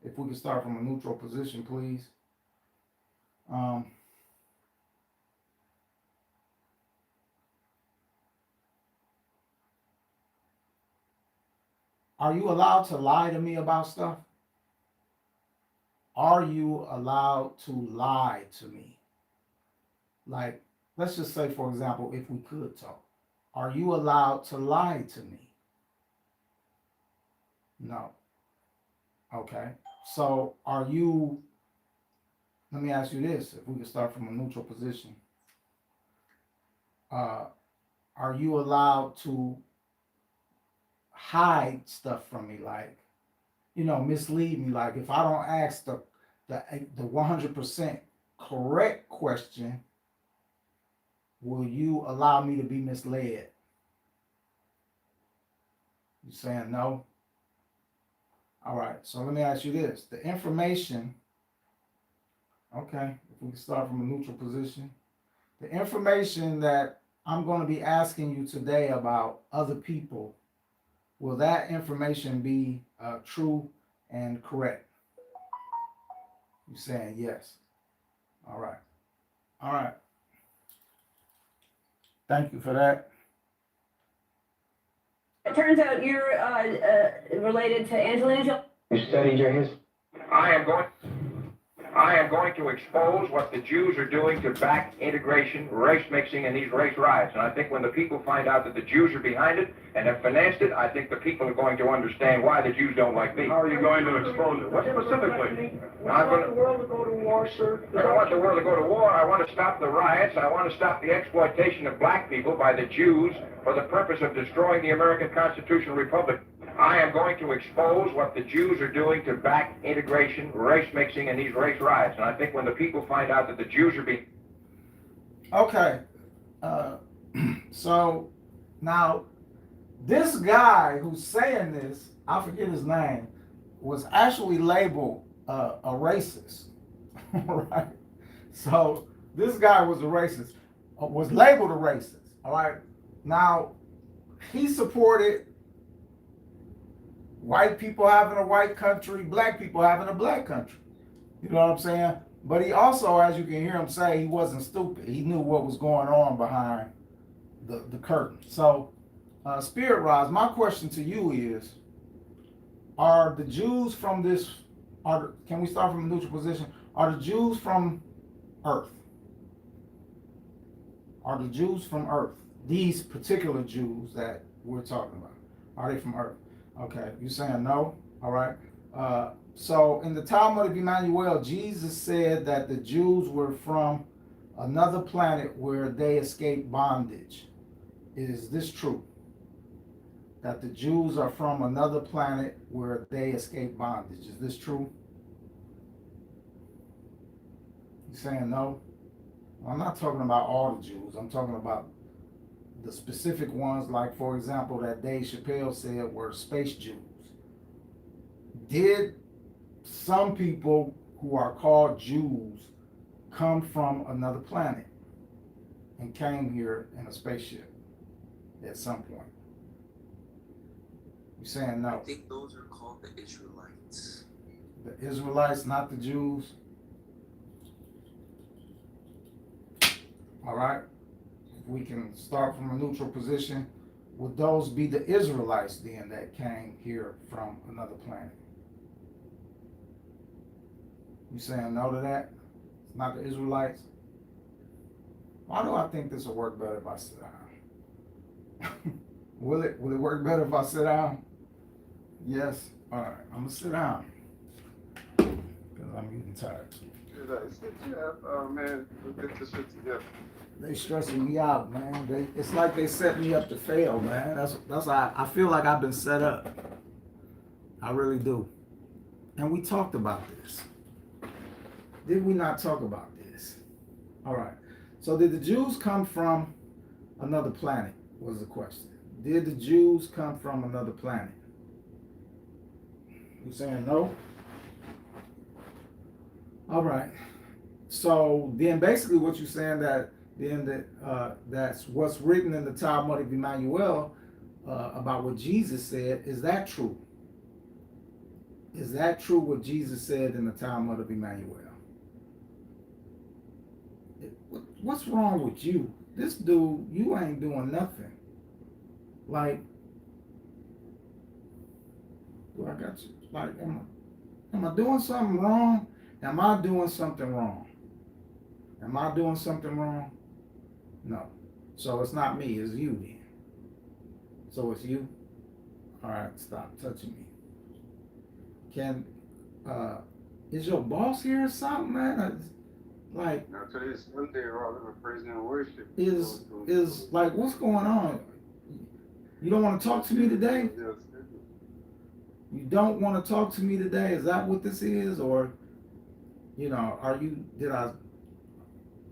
If we can start from a neutral position, please. Are you allowed to lie to me about stuff? Are you allowed to lie to me? Like, let's just say, for example, if we could talk, are you allowed to lie to me? No. Okay. So are you, let me ask you this, if we can start from a neutral position. Are you allowed to hide stuff from me, like, you know, mislead me? Like, if I don't ask the 100% correct question, will you allow me to be misled? You saying no? All right, so let me ask you this. The information, okay, if we can start from a neutral position, the information that I'm going to be asking you today about other people, will that information be true and correct? You're saying yes. All right. All right. Thank you for that. It turns out you're related to Angelina Jolie. You studied your history. I I am going to expose what the Jews are doing to back integration, race mixing, and these race riots. And I think when the people find out that the Jews are behind it and have financed it, I think the people are going to understand why the Jews don't like me. How are you going to expose it? What specifically? I want the world to go to war, sir. I don't want the world to go to war. I want to stop the riots. I want to stop the exploitation of black people by the Jews for the purpose of destroying the American constitutional republic. I am going to expose what the Jews are doing to back integration, race mixing, and these race riots. And I think when the people find out that the Jews are being... Okay. So now this guy who's saying this, I forget his name, was actually labeled a racist, right? So this guy was a racist, was labeled a racist, all right? Now, he supported white people having a white country, black people having a black country. You know what I'm saying? But he also, as you can hear him say, he wasn't stupid. He knew what was going on behind the curtain. So, Spirit Rise, my question to you is, are the Jews from this, can we start from a neutral position? Are the Jews from Earth? Are the Jews from Earth? These particular Jews that we're talking about, are they from Earth? Okay, you saying no? All right. So in the Talmud of Emmanuel, Jesus said that the Jews were from another planet where they escaped bondage. Is this true? That the Jews are from another planet where they escape bondage. Is this true? You saying no? Well, I'm not talking about all the Jews. I'm talking about the specific ones, like, for example, that Dave Chappelle said were space Jews. Did some people who are called Jews come from another planet and came here in a spaceship at some point? You saying no? I think those are called the Israelites. The Israelites, not the Jews. All right. If we can start from a neutral position, would those be the Israelites then that came here from another planet? You saying no to that? It's not the Israelites? Why do I think this will work better if I sit down? Will it work better if I sit down? Yes. All right. I'm gonna sit down because I'm getting tired. Man, we'll get this shit together. They stressing me out, man. It's like they set me up to fail, man. That's why I feel like I've been set up. I really do. And we talked about this. Did we not talk about this? All right. So did the Jews come from another planet? Was the question. Did the Jews come from another planet? You saying no? All right. So then basically what you're saying that's what's written in the Talmud of Emmanuel about what Jesus said. Is that true? Is that true what Jesus said in the Talmud of Emmanuel? What's wrong with you? This dude, you ain't doing nothing. Like, do I got you? Like, am I doing something wrong? Am I doing something wrong? Am I doing something wrong? No. So it's not me, it's you then. So it's you? All right, stop touching me. Is your boss here or something, man? Like, now today's Sunday, we're all in praise and worship. Is like, what's going on? You don't want to talk to me today? You don't want to talk to me today? Is that what this is? Or,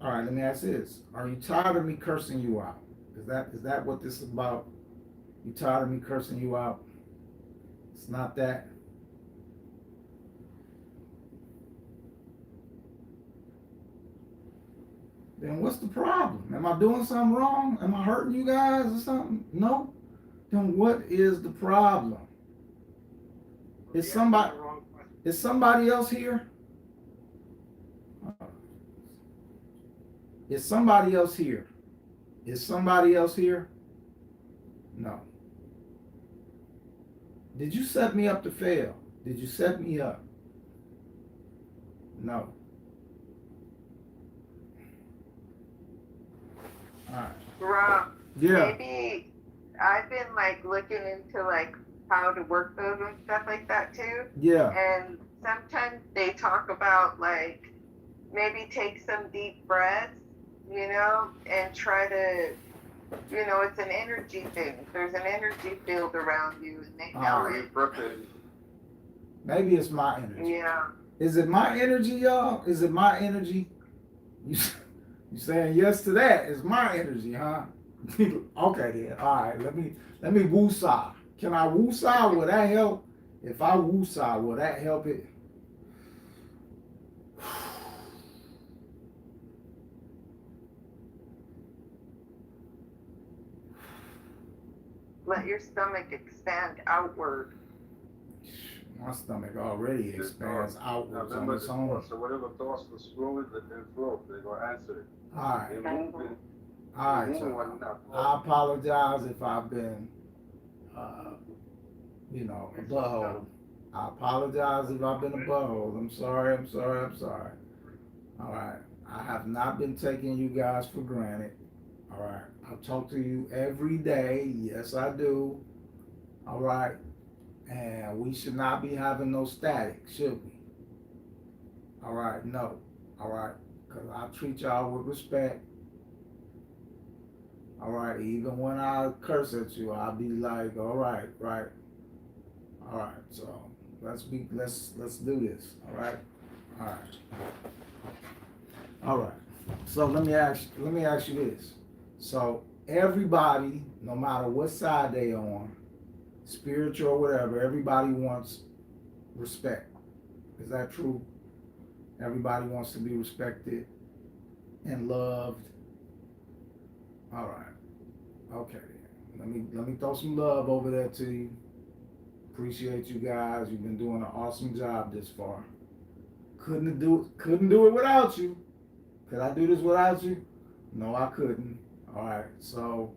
all right, let me ask this. Are you tired of me cursing you out? Is that what this is about? You tired of me cursing you out? It's not that. Then what's the problem? Am I doing something wrong? Am I hurting you guys or something? No? Then what is the problem? Is somebody else here? Is somebody else here? Is somebody else here? No. Did you set me up to fail? Did you set me up? No. right. Rob, Yeah. maybe I've been like looking into like how to work those and stuff like that too. Yeah. And sometimes they talk about like maybe take some deep breaths, you know, and try to, you know, it's an energy thing. There's an energy field around you, and they know it. Maybe it's my energy. Yeah. Is it my energy, y'all? Is it my energy? You saying yes to that? It's my energy, huh? Okay then. All right. Let me woosah. Can I woosah? Will that help? If I woosah, will that help it? Let your stomach expand outward. My stomach already expands outwards on its own. So whatever thoughts was flowing, let them flow. They're gonna answer it. All right. They're moving. All right, so I apologize if I've been, you know, a butthole. I apologize if I've been a butthole. I'm sorry. All right. I have not been taking you guys for granted. All right. I talk to you every day. Yes, I do. All right. And we should not be having no static, should we? All right. No. All right. Because I treat y'all with respect. All right, even when I curse at you, I'll be like, all right, right. All right, so let's do this. All right. All right. So let me ask you this. So everybody, no matter what side they on, spiritual or whatever, everybody wants respect. Is that true? Everybody wants to be respected and loved. All right. Okay. Let me throw some love over there to you. Appreciate you guys. You've been doing an awesome job this far. Couldn't do it without you. Could I do this without you? No, I couldn't. All right. So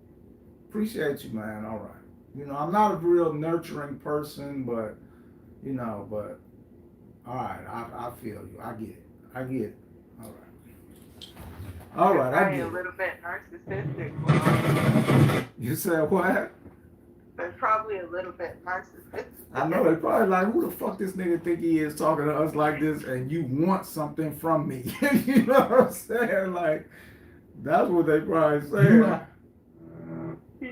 appreciate you, man. All right. You know, I'm not a real nurturing person, but you know, all right. I feel you. I get it. All right. All right, I get a it. little bit narcissistic. You said what? They're probably a little bit narcissistic. I know, they probably like, who the fuck this nigga think he is talking to us like this and you want something from me? You know what I'm saying? Like, that's what they probably say.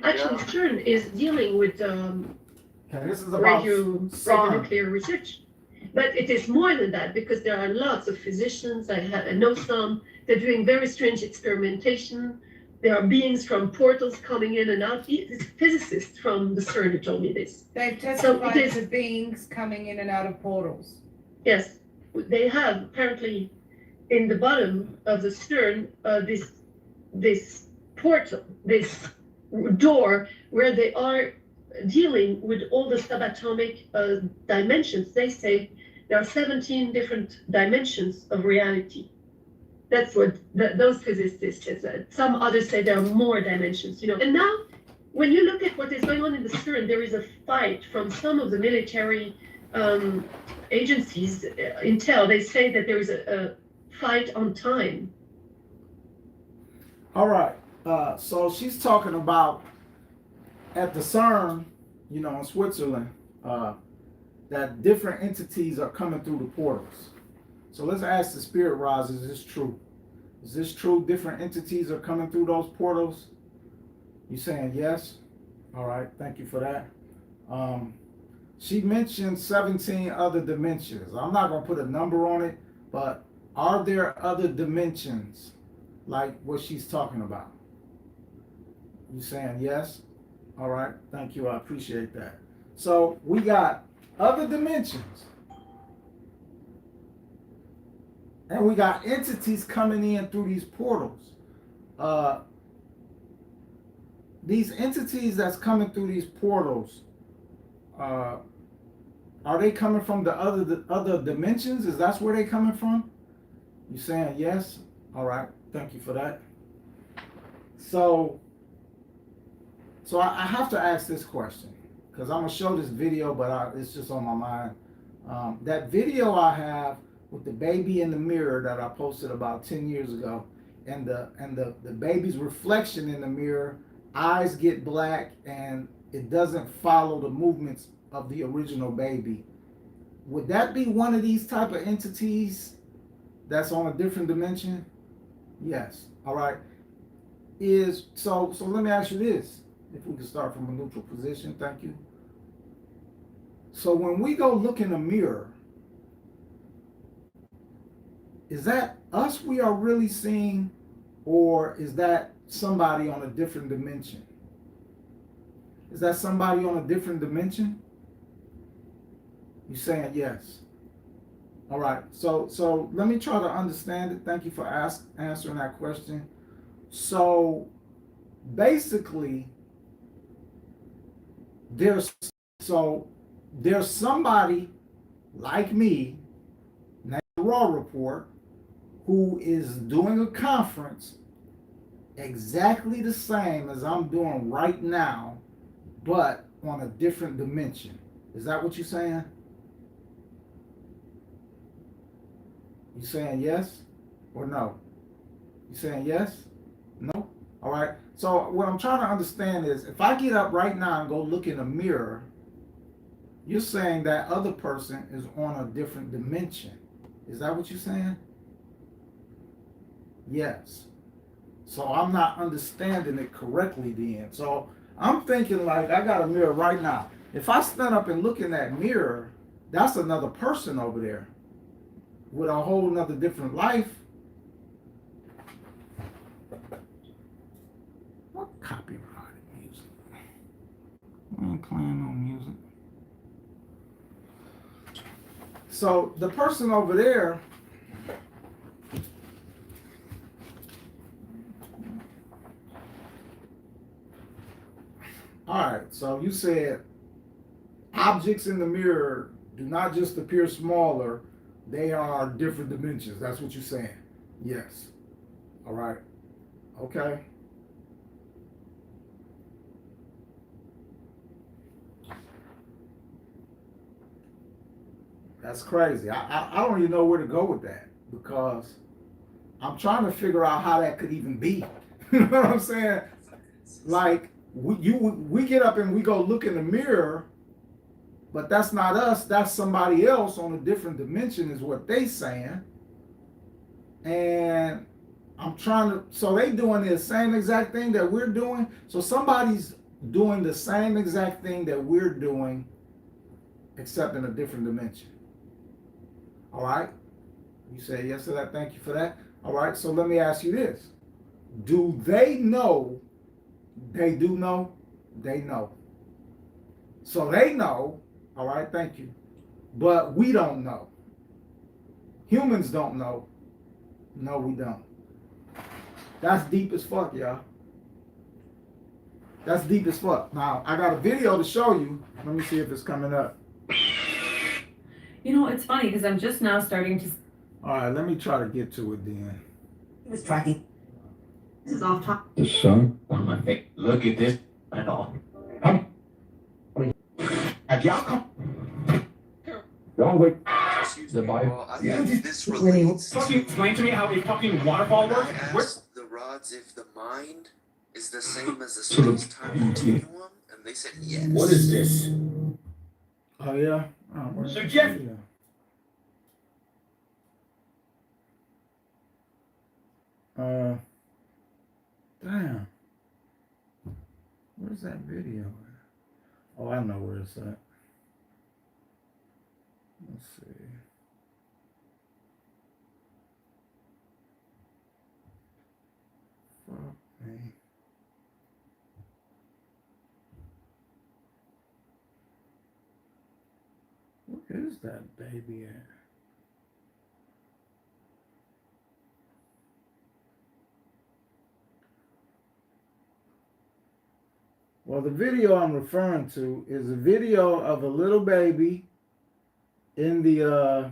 Actually, CERN is dealing with this is about radionuclear research. But it is more than that, because there are lots of physicians, I know some, they're doing very strange experimentation. There are beings from portals coming in and out. It's physicists from the CERN who told me this. They've testified to beings coming in and out of portals. Yes, they have apparently in the bottom of the CERN this portal, this door where they are dealing with all the subatomic dimensions. They say there are 17 different dimensions of reality. That's what those physicists said. Some others say there are more dimensions, you know. And now, when you look at what is going on in the CERN, there is a fight from some of the military agencies, Intel. They say that there is a fight on time. All right. So she's talking about at the CERN, you know, in Switzerland, that different entities are coming through the portals. So let's ask the Spirit Rods, is this true? Is this true? Different entities are coming through those portals? You saying yes? All right, thank you for that. She mentioned 17 other dimensions. I'm not going to put a number on it, but are there other dimensions like what she's talking about? You saying yes? All right, thank you. I appreciate that. So we got other dimensions. And we got entities coming in through these portals. These entities that's coming through these portals, are they coming from the other dimensions? Is that where they coming from? You saying yes? All right, thank you for that. So I have to ask this question because I'm gonna show this video, but it's just on my mind. That video I have with the baby in the mirror that I posted about 10 years ago, and the baby's reflection in the mirror, eyes get black and it doesn't follow the movements of the original baby. Would that be one of these type of entities that's on a different dimension? Yes. All right. So let me ask you this, if we can start from a neutral position. Thank you. So when we go look in a mirror, is that us we are really seeing, or is that somebody on a different dimension? Is that somebody on a different dimension? You saying yes. All right. So let me try to understand it. Thank you for answering that question. So basically, there's somebody like me, named Rraw Report, who is doing a conference exactly the same as I'm doing right now, but on a different dimension. Is that what you're saying? You saying yes or no? You saying yes? No? All right. So what I'm trying to understand is, if I get up right now and go look in a mirror, you're saying that other person is on a different dimension. Is that what you're saying? Yes. So I'm not understanding it correctly then. So I'm thinking like, I got a mirror right now. If I stand up and look in that mirror, that's another person over there with a whole nother different life. What copyrighted music? I ain't playing no music. So the person over there, all right, so you said objects in the mirror do not just appear smaller, they are different dimensions. That's what you're saying. Yes. All right. Okay. That's crazy. I don't even know where to go with that, because I'm trying to figure out how that could even be. You know what I'm saying? Like, we get up and we go look in the mirror, but that's not us. That's somebody else on a different dimension is what they saying. And I'm trying to, so they doing the same exact thing that we're doing. So somebody's doing the same exact thing that we're doing, except in a different dimension. All right. You say yes to that. Thank you for that. All right. So let me ask you this. Do they know? They do know? They know. So they know. All right. Thank you. But we don't know. Humans don't know. No, we don't. That's deep as fuck, y'all. That's deep as fuck. Now, I got a video to show you. Let me see if it's coming up. You know, it's funny because I'm just now starting to. All right, let me try to get to it then. He was tracking. This is off top. The sun on my face. Look at this and all. Have y'all come? Y'all wait. The Bible. This relates Fucking explain to me how a fucking waterfall works. asked the rods if the mind is the same as the space-time continuum, and they said yes. What is this? Oh, yeah? Oh, So, Jeff. Yeah. Damn. Where's that video at? Oh, I know where it's at. Let's see. Fuck me. Where is that baby at? Well, the video I'm referring to is a video of a little baby in the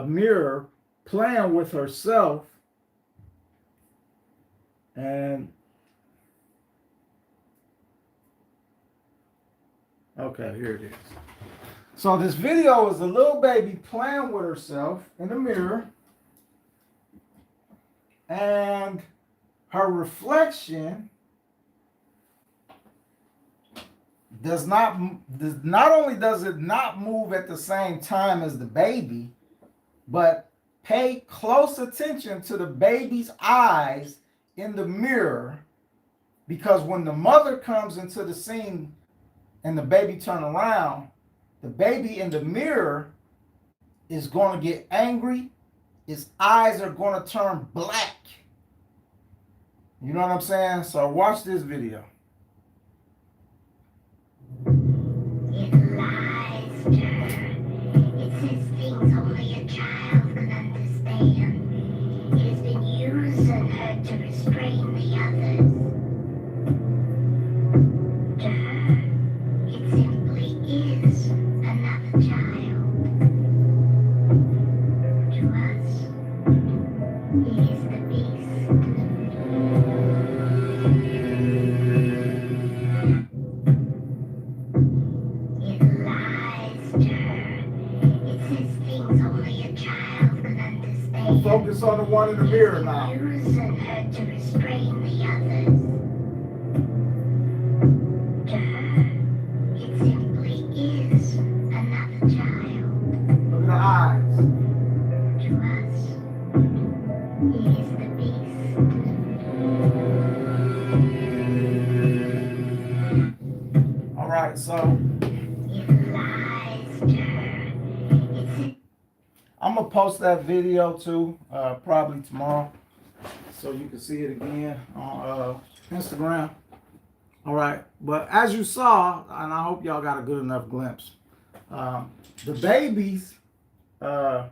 mirror playing with herself, and okay, here it is. So this video is a little baby playing with herself in the mirror, and her reflection not only does it not move at the same time as the baby, but pay close attention to the baby's eyes in the mirror, because when the mother comes into the scene and the baby turn around, the baby in the mirror is going to get angry. Its eyes are going to turn black. You know what I'm saying? So watch this video. It lies to her. It says things only a child can understand. It has been using her to restrain the others. To her, it simply is another child. To us, it is the beast. It lies to her. It says things only a child can understand. Focus on the one in the mirror now. Using her to restrain the others. To her, it simply is another child. Look at the eyes. To us, it is the beast. All right, so It lies to her. I'm gonna post that video too, probably tomorrow, so you can see it again on Instagram. All right, but as you saw, and I hope y'all got a good enough glimpse, the babies, trying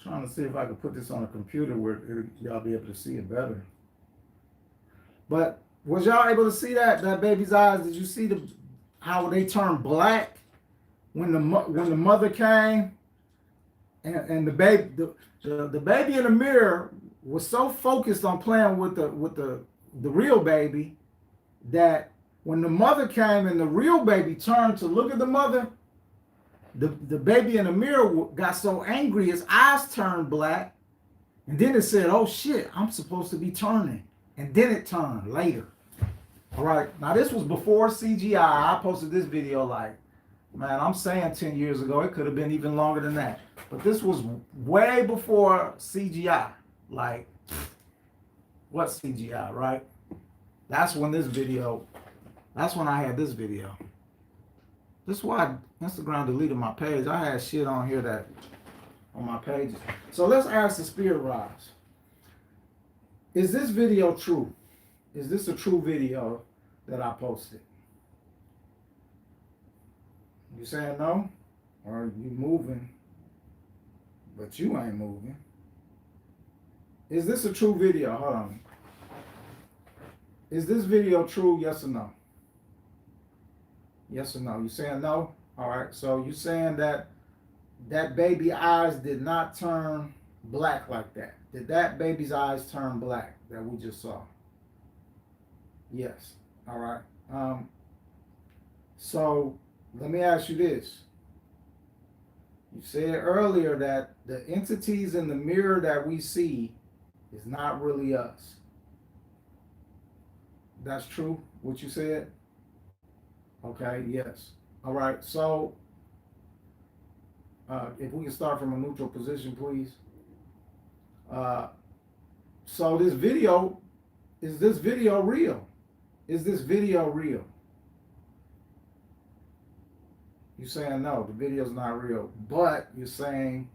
to see if I can put this on a computer where y'all be able to see it better. But was y'all able to see that baby's eyes? Did you see how they turned black when the mother came, and the baby the baby in the mirror was so focused on playing with the real baby that when the mother came and the real baby turned to look at the mother, the baby in the mirror got so angry his eyes turned black, and then it said, "Oh shit, I'm supposed to be turning," and then it turned later. All right, now this was before CGI. I posted this video like, man, I'm saying 10 years ago. It could have been even longer than that. But this was way before CGI. Like, what CGI, right? That's when I had this video. This is why Instagram deleted my page. I had shit on here that, on my pages. So let's ask the spirit rise. Is this video true? Is this a true video that I posted? You saying no? Or you moving, but you ain't moving? Is this a true video? Hold on. Is this video true? Yes or no? Yes or no? You saying no? All right. So you saying that baby eyes did not turn black like that? Did that baby's eyes turn black that we just saw? Yes. All right. So let me ask you this. You said earlier that the entities in the mirror that we see is not really us. That's true, what you said? Okay, yes. All right, so if we can start from a neutral position, please. So this video, is this video real? Is this video real? You're saying no, the video's not real, but you're saying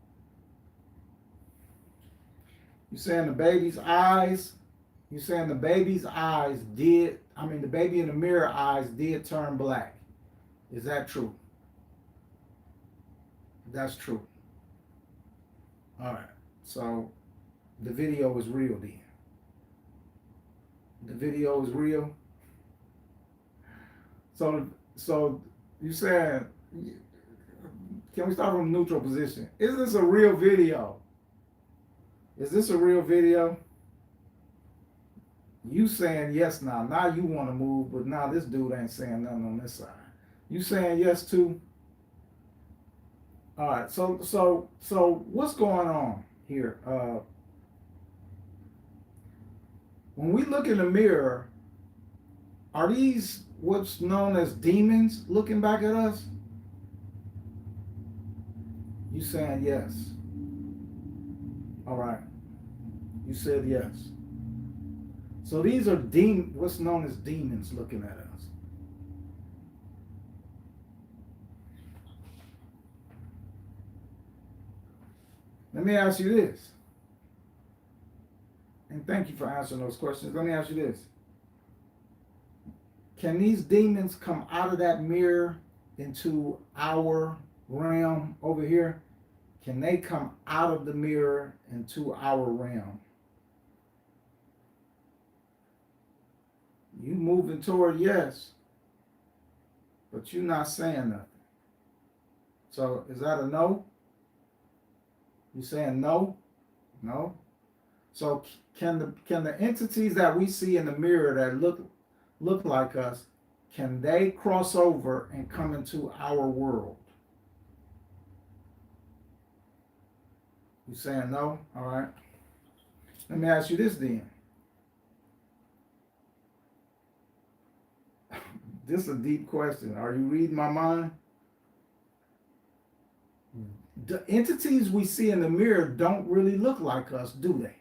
the baby's eyes, the baby in the mirror eyes did turn black. Is that true? That's true. All right, so the video is real then. The video is real. So you saying, can we start from a neutral position? Is this a real video? Is this a real video? You saying yes now. Now you want to move, but now this dude ain't saying nothing on this side. You saying yes too? All right. So what's going on here? When we look in the mirror, are these what's known as demons looking back at us? You saying yes. All right. You said yes. So these are what's known as demons looking at us. Let me ask you this. And thank you for answering those questions. Let me ask you this. Can these demons come out of that mirror into our realm over here? Can they come out of the mirror into our realm? You moving toward yes, but you're not saying nothing. So is that a no? You saying no? No? So can the entities that we see in the mirror that look like us, can they cross over and come into our world? You saying no? All right. Let me ask you this then. This is a deep question. Are you reading my mind? The entities we see in the mirror don't really look like us, do they?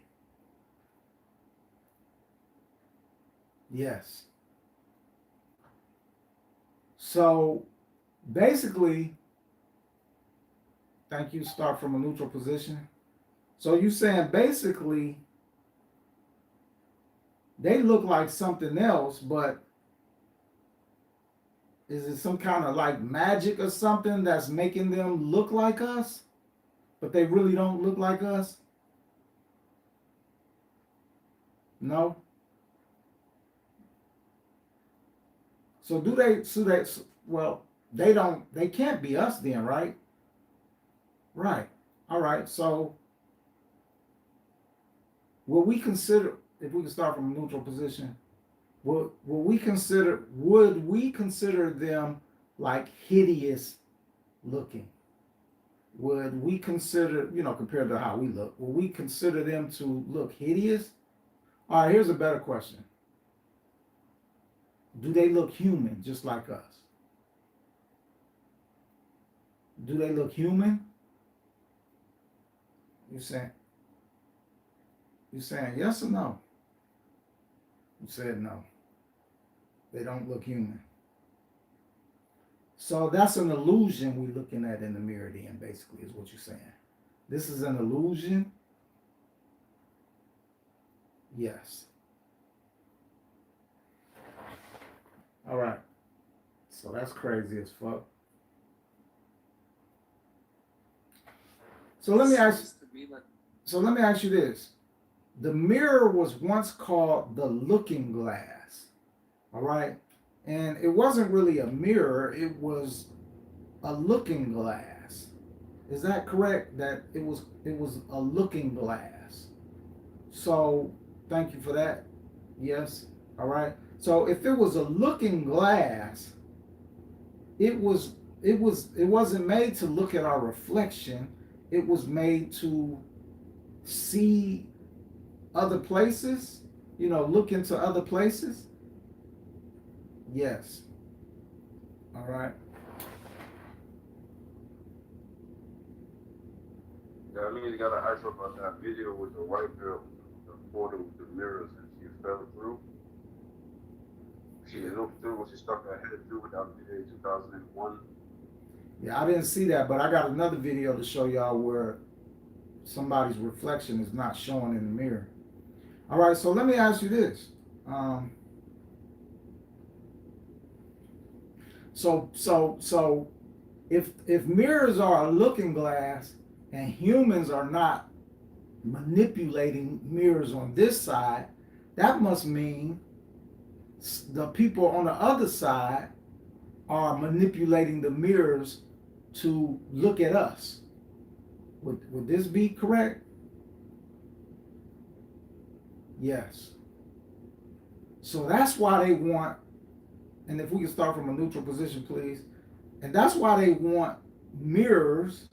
Yes. So basically, thank you, start from a neutral position. So you saying basically they look like something else, but is it some kind of like magic or something that's making them look like us, but they really don't look like us? No. So well, they can't be us then, right? Right. All right. So will we consider, if we can start from a neutral position, would we consider them like hideous looking? Would we consider, compared to how we look, would we consider them to look hideous? All right, here's a better question. Do they look human just like us? Do they look human? You saying yes or no? You said no. They don't look human. So that's an illusion we're looking at in the mirror then, basically, is what you're saying. This is an illusion? Yes. All right. So that's crazy as fuck. So let me ask you this. The mirror was once called the looking glass. All right? And it wasn't really a mirror, it was a looking glass. Is that correct? That it was a looking glass. So thank you for that. Yes. All right. So if it was a looking glass, it wasn't made to look at our reflection. It was made to see other places, look into other places. Yes. All right. Yeah, I mean, you gotta ask about that video with the white girl, the photo with the mirrors, and she fell through. She looked through when she stuck her head through it. That video in 2001. Yeah, I didn't see that, but I got another video to show y'all where somebody's reflection is not showing in the mirror. All right, so let me ask you this. So if mirrors are a looking glass and humans are not manipulating mirrors on this side, that must mean the people on the other side are manipulating the mirrors to look at us. Would this be correct? Yes. So that's why they want, and if we can start from a neutral position, please. And that's why they want mirrors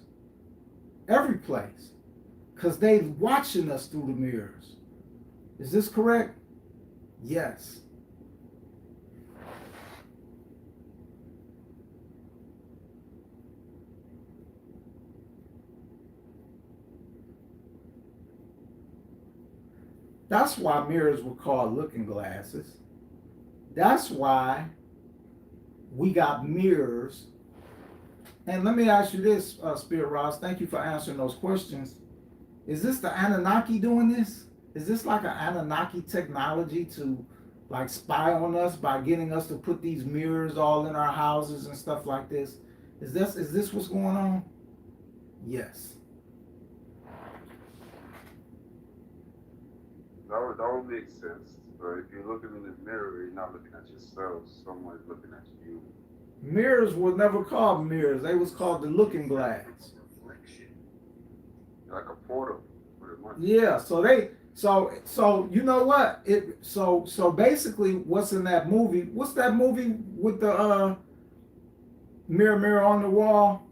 every place, because they watching us through the mirrors. Is this correct? Yes. That's why mirrors were called looking glasses. That's why we got mirrors. And let me ask you this, Spirit Ross, thank you for answering those questions. Is this the Anunnaki doing this? Is this like an Anunnaki technology to like spy on us by getting us to put these mirrors all in our houses and stuff like this? Is this what's going on? Yes. That would make sense. But if you're looking in the mirror, you're not looking at yourself. Someone's looking at you. Mirrors were never called mirrors. They was called the looking glass. Like a portal, pretty much. Yeah. So you know what? So basically, what's in that movie? What's that movie with the mirror, mirror on the wall?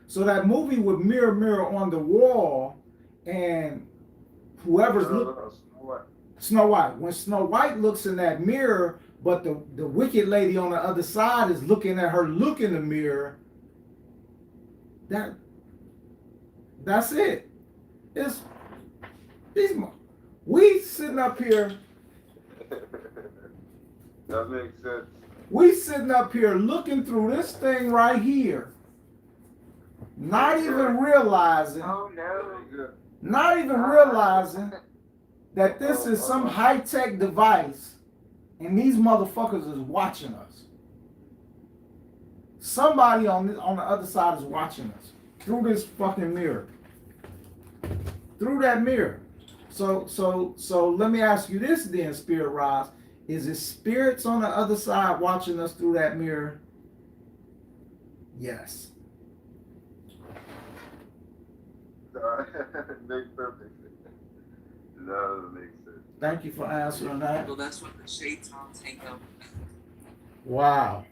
So that movie with mirror, mirror on the wall, and whoever's Snow White. When Snow White looks in that mirror, but the wicked lady on the other side is looking at her look in the mirror. That's it. We sitting up here. That makes sense. We sitting up here looking through this thing right here, not even realizing. Oh no. Not even realizing that this is some high-tech device and these motherfuckers is watching us. Somebody on the other side is watching us through this fucking mirror. Through that mirror. So let me ask you this then, Spirit Ross. Is it spirits on the other side watching us through that mirror? Yes. Makes perfect sense. That makes sense. Thank you for answering that. Well, that's what the shaitans hang out. Wow.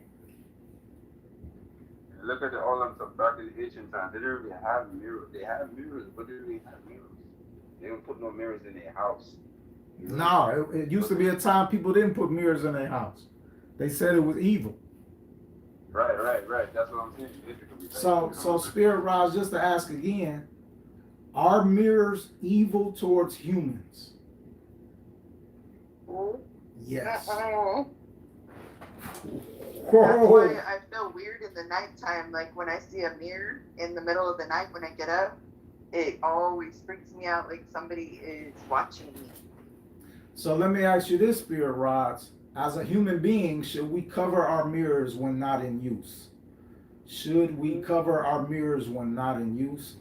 And look at all them stuff back in the ancient time. They didn't really have mirrors. They had mirrors, but they didn't really have mirrors. They didn't put no mirrors in their house. No, it used to be a time people didn't put mirrors in their house. They said it was evil. Right. That's what I'm saying. So Spirit Ross, just to ask again, are mirrors evil towards humans? Yes. That's why I feel weird in the nighttime. Like when I see a mirror in the middle of the night when I get up, it always freaks me out like somebody is watching me. So let me ask you this, Spirit Rods. As a human being, should we cover our mirrors when not in use? Should we cover our mirrors when not in use?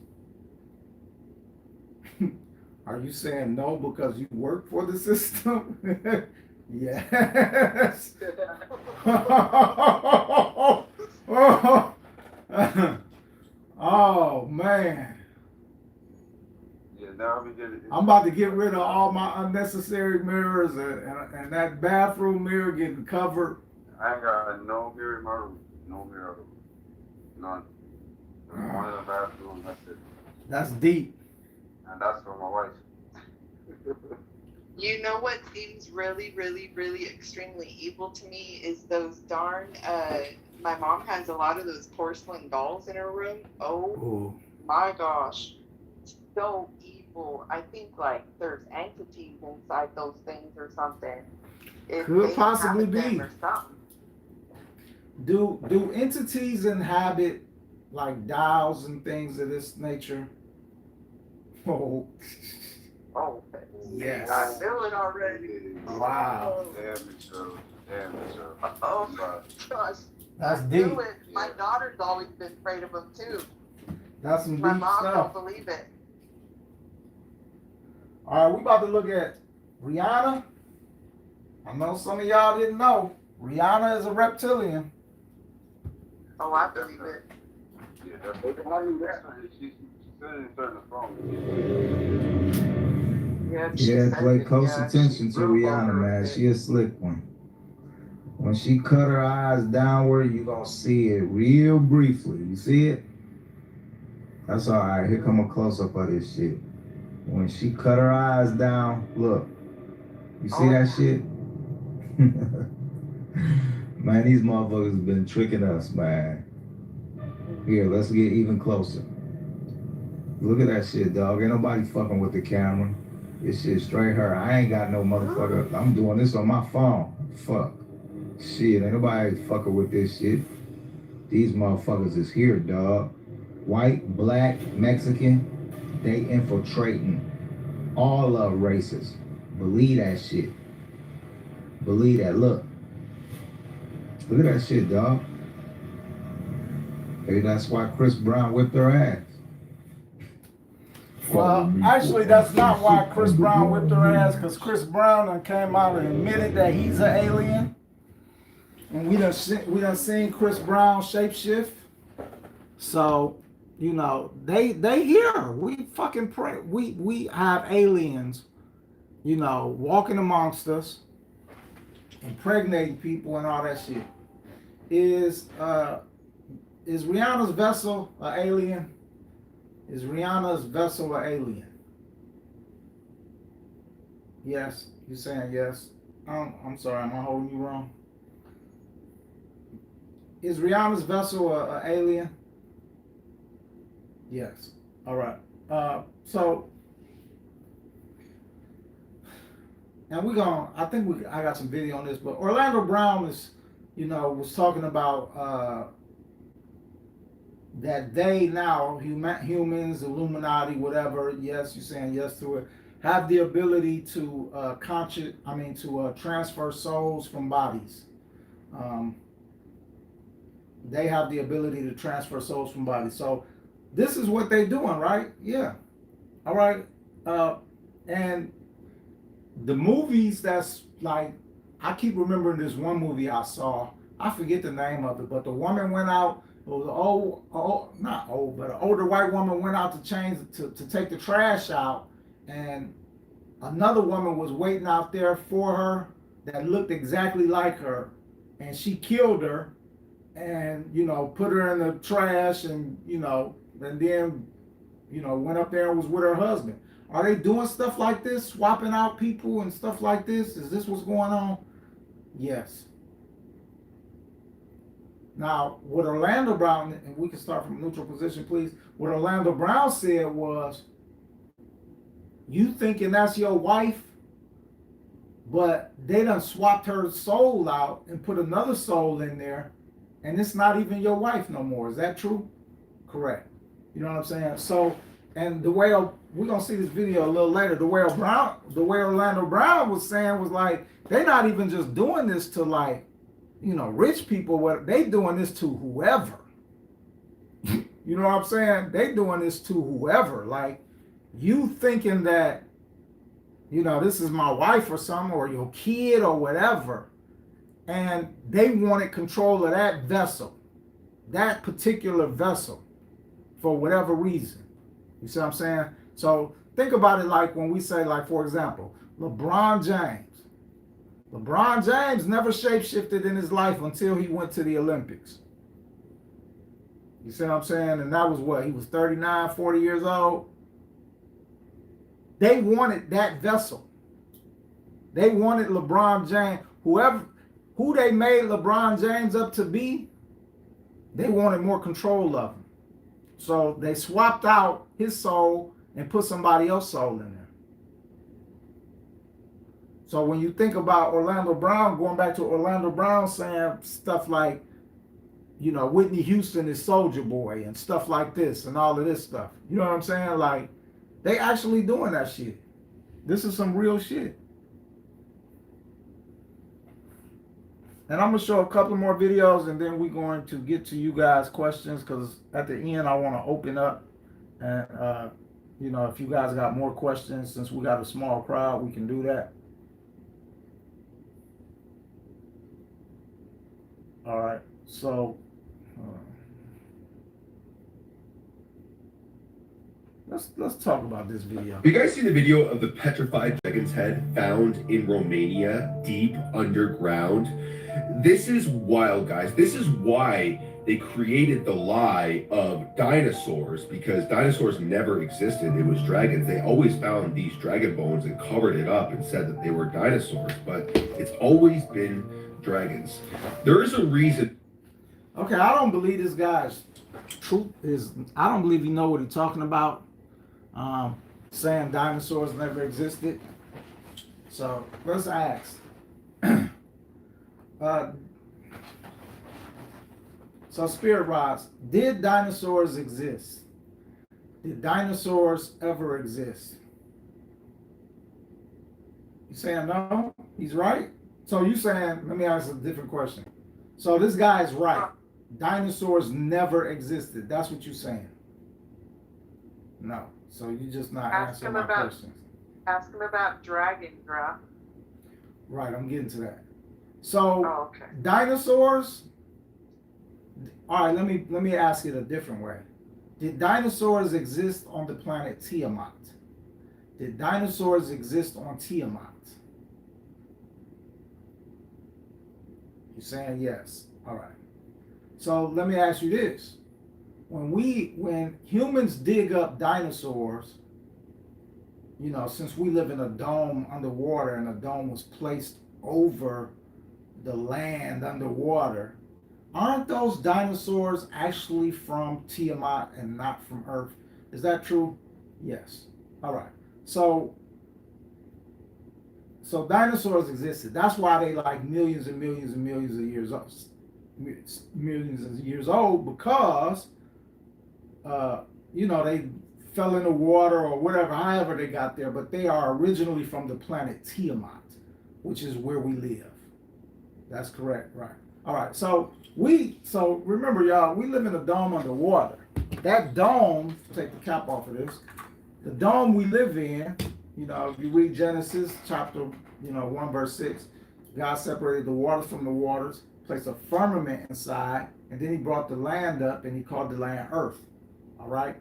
Are you saying no because you work for the system? Yes. Oh man. Yeah, now we get it. I'm about to get rid of all my unnecessary mirrors and that bathroom mirror getting covered. I ain't got no mirror in my room. No mirror. None. One in the bathroom, that's it. That's deep. And that's for my wife. You know what seems really, really, really extremely evil to me is those darn, my mom has a lot of those porcelain dolls in her room. Oh my gosh. So evil. I think like there's entities inside those things or something. Could possibly be. Or something. Do entities inhabit like dolls and things of this nature? Oh. Oh, yes. I feel it already. Wow. Damn it, sir. Oh my gosh. That's I deep. feel it. My daughter's always been afraid of them too. That's some My deep mom stuff. don't believe it. All right, we about to look at Rihanna. I know some of y'all didn't know. Rihanna is a reptilian. Oh, I believe it. Yeah, that's what she said it in the phone. Yep, she Yeah, said play it. close Yeah, attention she's to real Rihanna, man. vulgar. She a slick one. When she cut her eyes downward, you gonna see it real briefly. You see it? That's all right. Here come a close-up of this shit. When she cut her eyes down, look. You see that shit? Man, these motherfuckers have been tricking us, man. Here, let's get even closer. Look at that shit, dog. Ain't nobody fucking with the camera. This shit straight her. I ain't got no motherfucker. I'm doing this on my phone. Fuck. Shit, ain't nobody fucking with this shit. These motherfuckers is here, dog. White, black, Mexican, they infiltrating all of races. Believe that shit. Believe that. Look. Look at that shit, dog. Maybe that's why Chris Brown whipped her ass. Well, actually, that's not why Chris Brown whipped her ass, because Chris Brown done came out and admitted that he's an alien. And we done seen Chris Brown shapeshift. So, you know, they here. We fucking pray. We have aliens, you know, walking amongst us, impregnating people and all that shit. Is Rihanna's vessel an alien? Is Rihanna's vessel an alien? Yes. You saying yes? I'm sorry. Am I holding you wrong? Is Rihanna's vessel an alien? Yes. All right. So, and I got some video on this, but Orlando Brown is, you know, was talking about that they now, humans, Illuminati, whatever, yes, you're saying yes to it, have the ability to transfer souls from bodies. They have the ability to transfer souls from bodies. So this is what they're doing, right? Yeah. All right. And the movies that's like, I keep remembering this one movie I saw. I forget the name of it, but the woman went out. It was not old, but an older white woman went out to take the trash out, and another woman was waiting out there for her that looked exactly like her, and she killed her, and you know, put her in the trash, and you know, and then you know, went up there and was with her husband. Are they doing stuff like this, swapping out people and stuff like this? Is this what's going on? Yes. Now, what Orlando Brown, and we can start from a neutral position, please. What Orlando Brown said was, you thinking that's your wife, but they done swapped her soul out and put another soul in there, and it's not even your wife no more. Is that true? Correct. You know what I'm saying? So, and the way we're gonna see this video a little later. The way Orlando Brown was saying was like, they're not even just doing this to like, you know, rich people. What they doing this to whoever. You know what I'm saying? They doing this to whoever. Like, you thinking that, you know, this is my wife or something, or your kid or whatever, and they wanted control of that vessel, that particular vessel, for whatever reason. You see what I'm saying? So think about it like when we say, like, for example, LeBron James. LeBron James never shapeshifted in his life until he went to the Olympics. You see what I'm saying? And that was what? He was 39, 40 years old. They wanted that vessel. They wanted LeBron James. Who they made LeBron James up to be, they wanted more control of him. So they swapped out his soul and put somebody else's soul in there. So when you think about Orlando Brown, going back to Orlando Brown saying stuff like, you know, Whitney Houston is Soulja Boy and stuff like this and all of this stuff. You know what I'm saying? Like, they actually doing that shit. This is some real shit. And I'm going to show a couple more videos, and then we're going to get to you guys' questions, because at the end I want to open up. And, you know, if you guys got more questions, since we got a small crowd, we can do that. All right. So, let's talk about this video. Have you guys seen the video of the petrified dragon's head found in Romania, deep underground? This is wild, guys. This is why they created the lie of dinosaurs, because dinosaurs never existed. It was dragons. They always found these dragon bones and covered it up and said that they were dinosaurs, but it's always been dragons. There is a reason. Okay, I don't believe this guy's truth is. I don't believe he know what he's talking about. Saying dinosaurs never existed. So let's ask. So Spirit Rods, did dinosaurs exist? Did dinosaurs ever exist? You saying no? He's right? So you saying, let me ask a different question. So this guy's right. Dinosaurs never existed. That's what you're saying. No. So you just not answering my questions. Ask him about dragon drop. Right, I'm getting to that. So dinosaurs. All right, let me ask it a different way. Did dinosaurs exist on the planet Tiamat? Did dinosaurs exist on Tiamat? You're saying yes. All right. So let me ask you this. When humans dig up dinosaurs, you know, since we live in a dome underwater and a dome was placed over the land underwater, aren't those dinosaurs actually from Tiamat and not from Earth? Is that true? Yes. All right. So dinosaurs existed. That's why they like millions and millions and millions of years old. Millions of years old because you know, they fell in the water or whatever, however they got there, but they are originally from the planet Tiamat, which is where we live. That's correct, right? All right, so remember, y'all, we live in a dome underwater. That dome, take the cap off of this, the dome we live in, you know, if you read Genesis chapter, 1 verse 6, God separated the waters from the waters, placed a firmament inside, and then he brought the land up and he called the land earth. All right.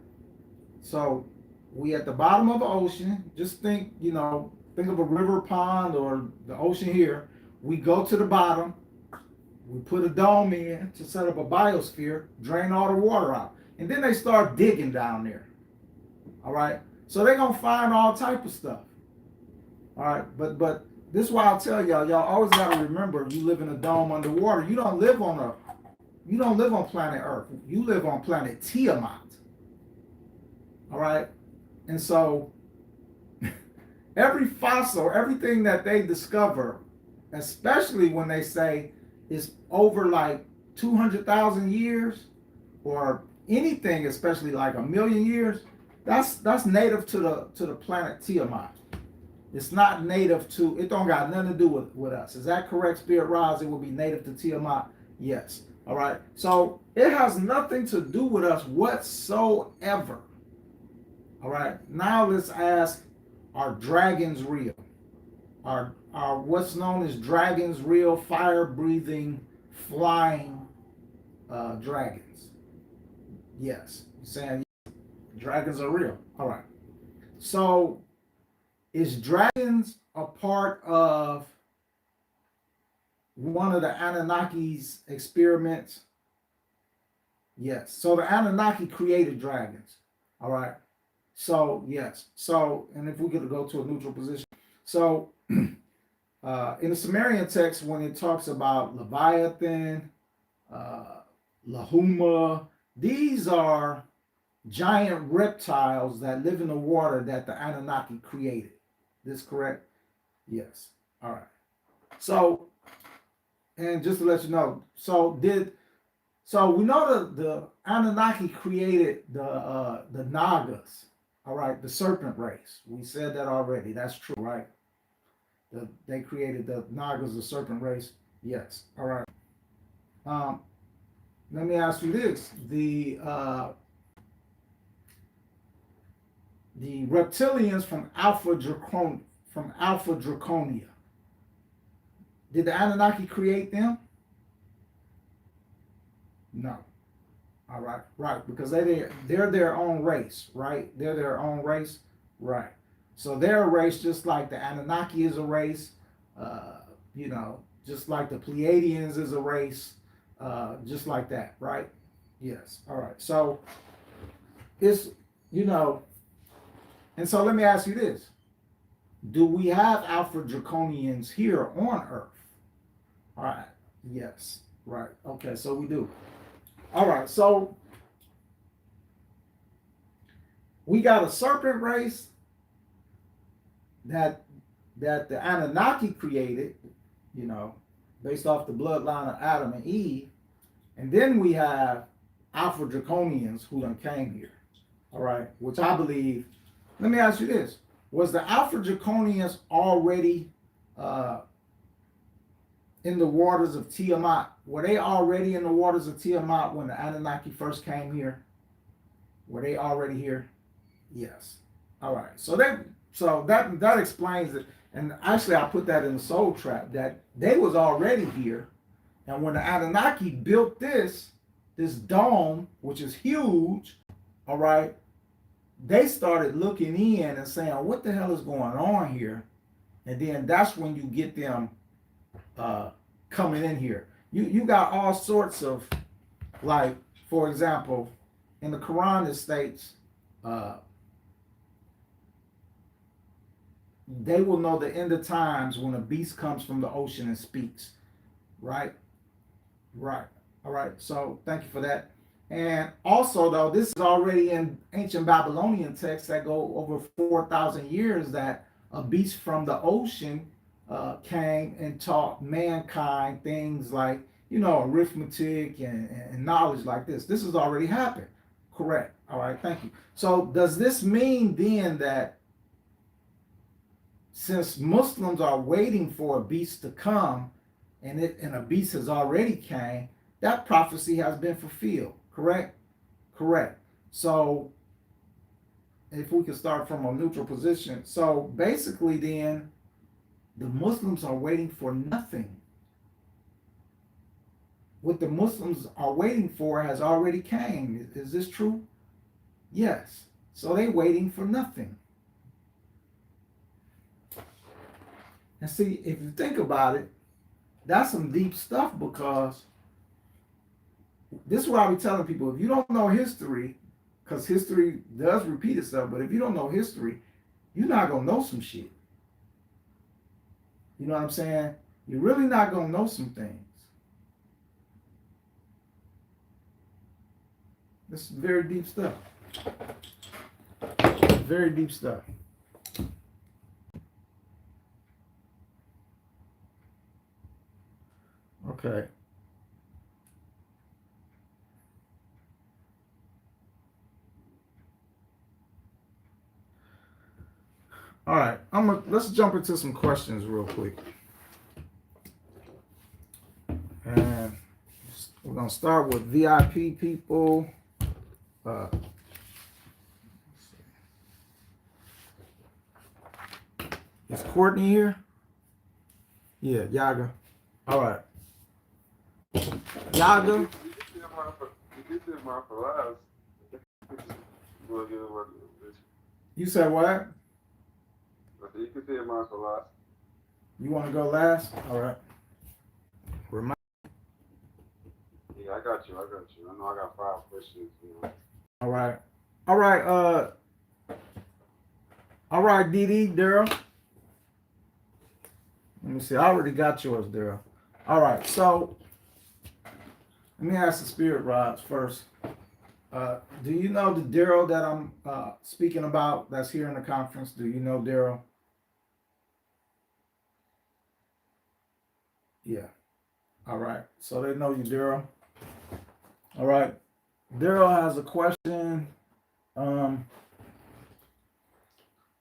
So we at the bottom of the ocean. Just think of a river, pond, or the ocean here. We go to the bottom. We put a dome in to set up a biosphere, drain all the water out. And then they start digging down there. All right. So they're going to find all type of stuff. All right. But this is why I'll tell y'all always got to remember, you live in a dome underwater. You don't live on planet Earth. You live on planet Tiamat. All right. And so every fossil, everything that they discover, especially when they say it's over like 200,000 years or anything, especially like 1,000,000 years, that's native to the planet Tiamat. It's not native to, it don't got nothing to do with us. Is that correct, Spirit Rise? It will be native to Tiamat? Yes. All right. So it has nothing to do with us whatsoever. All right. Now let's ask, are dragons real? Are what's known as dragons real, fire-breathing, flying dragons? Yes. You're saying dragons are real. All right. So is dragons a part of one of the Anunnaki's experiments? Yes. So the Anunnaki created dragons. All right. So yes. So, and if we could go to a neutral position. So in the Sumerian text, when it talks about Leviathan, Lahuma, these are giant reptiles that live in the water that the Anunnaki created. This correct? Yes. All right. So, and just to let you know, so we know the Anunnaki created the Nagas. All right, the serpent race. We said that already. That's true, right? They created the Nagas, the serpent race. Yes. All right. Let me ask you this: the reptilians from Alpha Draconia. Did the Anunnaki create them? No. All right, right, because they're their own race, right? They're their own race, right? So they're a race just like the Anunnaki is a race, you know, just like the Pleiadians is a race, just like that, right? Yes. All right. So it's, you know, and so let me ask you this: do we have Alpha Draconians here on Earth? All right. Yes. Right. Okay. So we do. All right. So we got a serpent race that the Anunnaki created, you know, based off the bloodline of Adam and Eve, and then we have Alpha Draconians who done came here. All right. Which I believe. Let me ask you this: was the Alpha Draconians already in the waters of Tiamat? Were they already in the waters of Tiamat when the Anunnaki first came here? Were they already here? Yes. All right. So that explains it. And actually, I put that in the Soul Trap that they was already here, and when the Anunnaki built this dome, which is huge, all right, they started looking in and saying, "What the hell is going on here?" And then that's when you get them coming in here. You got all sorts of, like, for example, in the Quran it states, they will know the end of times when a beast comes from the ocean and speaks. Right? Right. All right. So thank you for that. And also, though, this is already in ancient Babylonian texts that go over 4,000 years that a beast from the ocean came and taught mankind things like, you know, arithmetic and knowledge like this. This has already happened. Correct. All right. Thank you. So does this mean then that since Muslims are waiting for a beast to come and a beast has already came, that prophecy has been fulfilled? Correct? Correct. So if we can start from a neutral position. So basically then the Muslims are waiting for nothing. What the Muslims are waiting for has already came. Is this true? Yes. So they're waiting for nothing. And see, if you think about it, that's some deep stuff, because this is what I be telling people. If you don't know history, because history does repeat itself, but if you don't know history, you're not going to know some shit. You know what I'm saying? You're really not going to know some things. This is very deep stuff. Very deep stuff. Okay. All right. Let's jump into some questions real quick. And we're gonna start with VIP people. Is Courtney here? Yeah, Yaga. All right. Yaga. You said what? You can say mine for last. You want to go last? All right. Remind. Yeah, I got you. I know I got 5 questions. You know. All right. All right. All right, DD, Daryl. Let me see. I already got yours, Daryl. All right. So let me ask the spirit rods first. Do you know the Daryl that I'm speaking about that's here in the conference? Do you know Daryl? Yeah. All right. So they know you, Daryl. All right. Daryl has a question. Daryl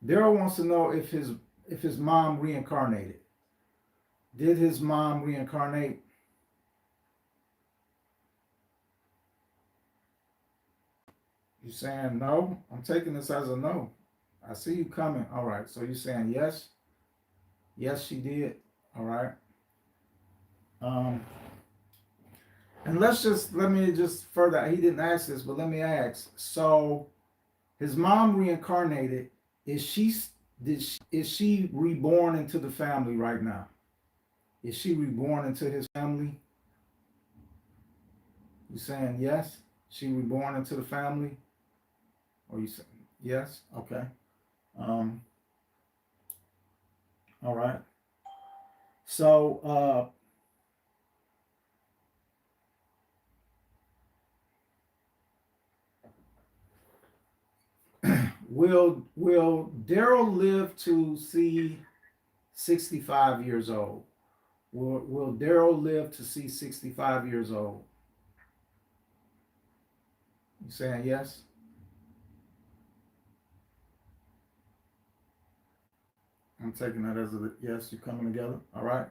wants to know if his mom reincarnated. Did his mom reincarnate? You saying no? I'm taking this as a no. I see you coming. All right. So you're saying yes? Yes, she did. All right. And let me just further, he didn't ask this, but let me ask. So his mom reincarnated. Is she reborn into the family right now? Is she reborn into his family? You saying yes? She reborn into the family? Or you saying yes? Okay. All right. So will Daryl live to see 65 years old? Will Daryl live to see 65 years old? You saying yes? I'm taking that as a yes. You're coming together. All right.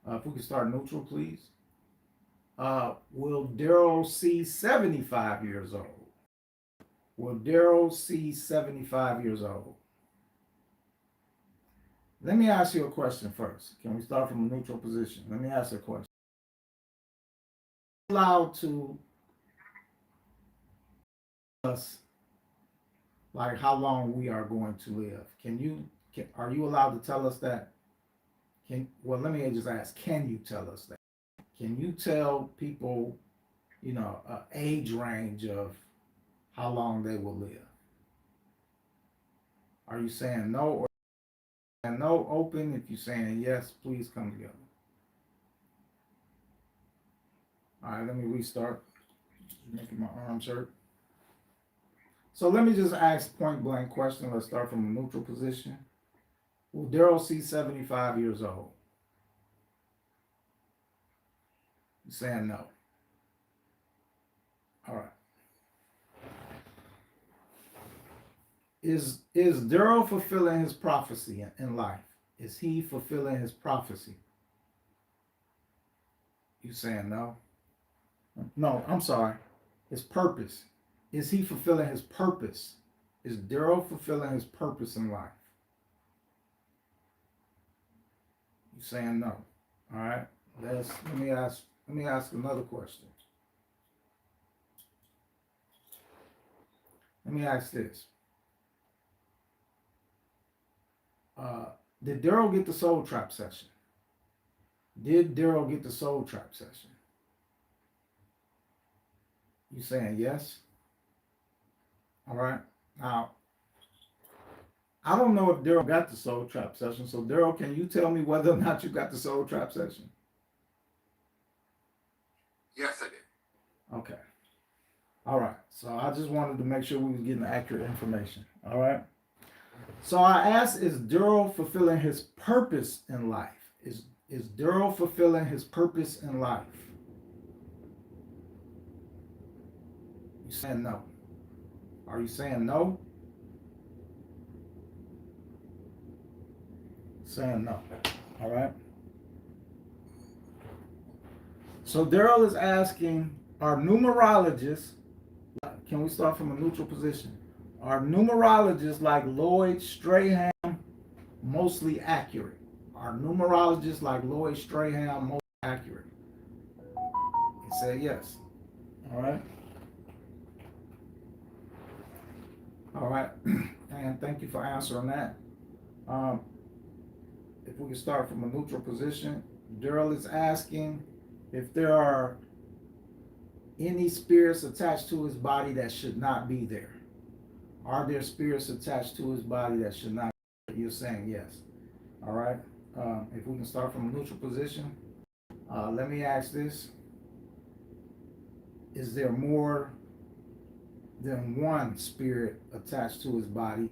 If we could start neutral, please. Will Daryl see 75 years old? Will Daryl see 75 years old? Let me ask you a question first. Can we start from a neutral position? Let me ask you a question. Allowed to us like how long we are going to live? Are you allowed to tell us that? Let me just ask, can you tell us that? Can you tell people, an age range of how long they will live? Are you saying no or no open? If you're saying yes, please come together. All right, let me restart. Making my arms hurt. So let me just ask point blank question. Let's start from a neutral position. Will Daryl see 75 years old? You're saying no. All right. Is Daryl fulfilling his prophecy in life? Is he fulfilling his prophecy? You saying no? No, I'm sorry. His purpose. Is he fulfilling his purpose? Is Daryl fulfilling his purpose in life? You saying no? All right. Let me ask another question. Let me ask this. Did Daryl get the soul trap session? Did Daryl get the soul trap session? You saying yes? All right. Now, I don't know if Daryl got the soul trap session. So Daryl, can you tell me whether or not you got the soul trap session? Yes, I did. Okay. All right. So I just wanted to make sure we was getting accurate information. All right. So I asked, is Daryl fulfilling his purpose in life? Is Daryl fulfilling his purpose in life? You saying no? Are you saying no? Saying no. All right. So Daryl is asking, are numerologists, can we start from a neutral position? Are numerologists like Lloyd Strahan mostly accurate? Are numerologists like Lloyd Strahan mostly accurate? He said yes. All right. All right. And thank you for answering that. If we can start from a neutral position, Daryl is asking if there are any spirits attached to his body that should not be there. Are there spirits attached to his body that should not be there? You're saying yes. All right. If we can start from a neutral position, let me ask this. Is there more than one spirit attached to his body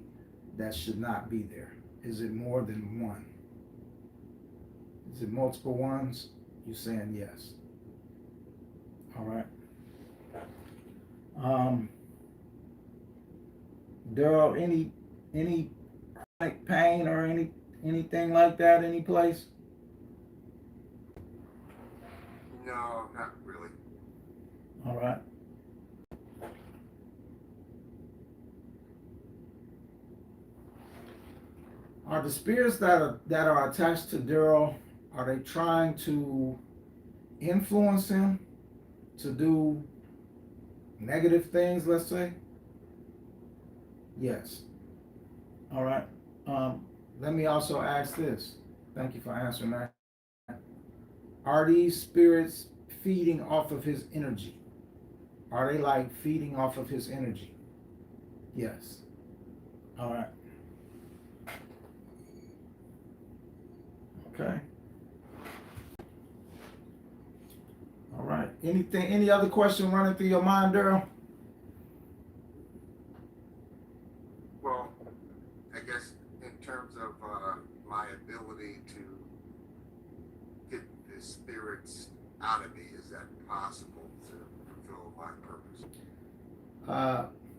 that should not be there? Is it more than one? Is it multiple ones? You're saying yes. All right. Daryl, any chronic pain or anything like that, any place? No, not really. All right. Are the spirits that are attached to Daryl, are they trying to influence him to do negative things, let's say? Yes. All right. Let me also ask this. Thank you for answering that. Are these spirits feeding off of his energy? Are they like feeding off of his energy? Yes. All right. Okay. All right. Any other question running through your mind, Daryl? Well, I guess in terms of my ability to get the spirits out of me, is that possible to fulfill my purpose?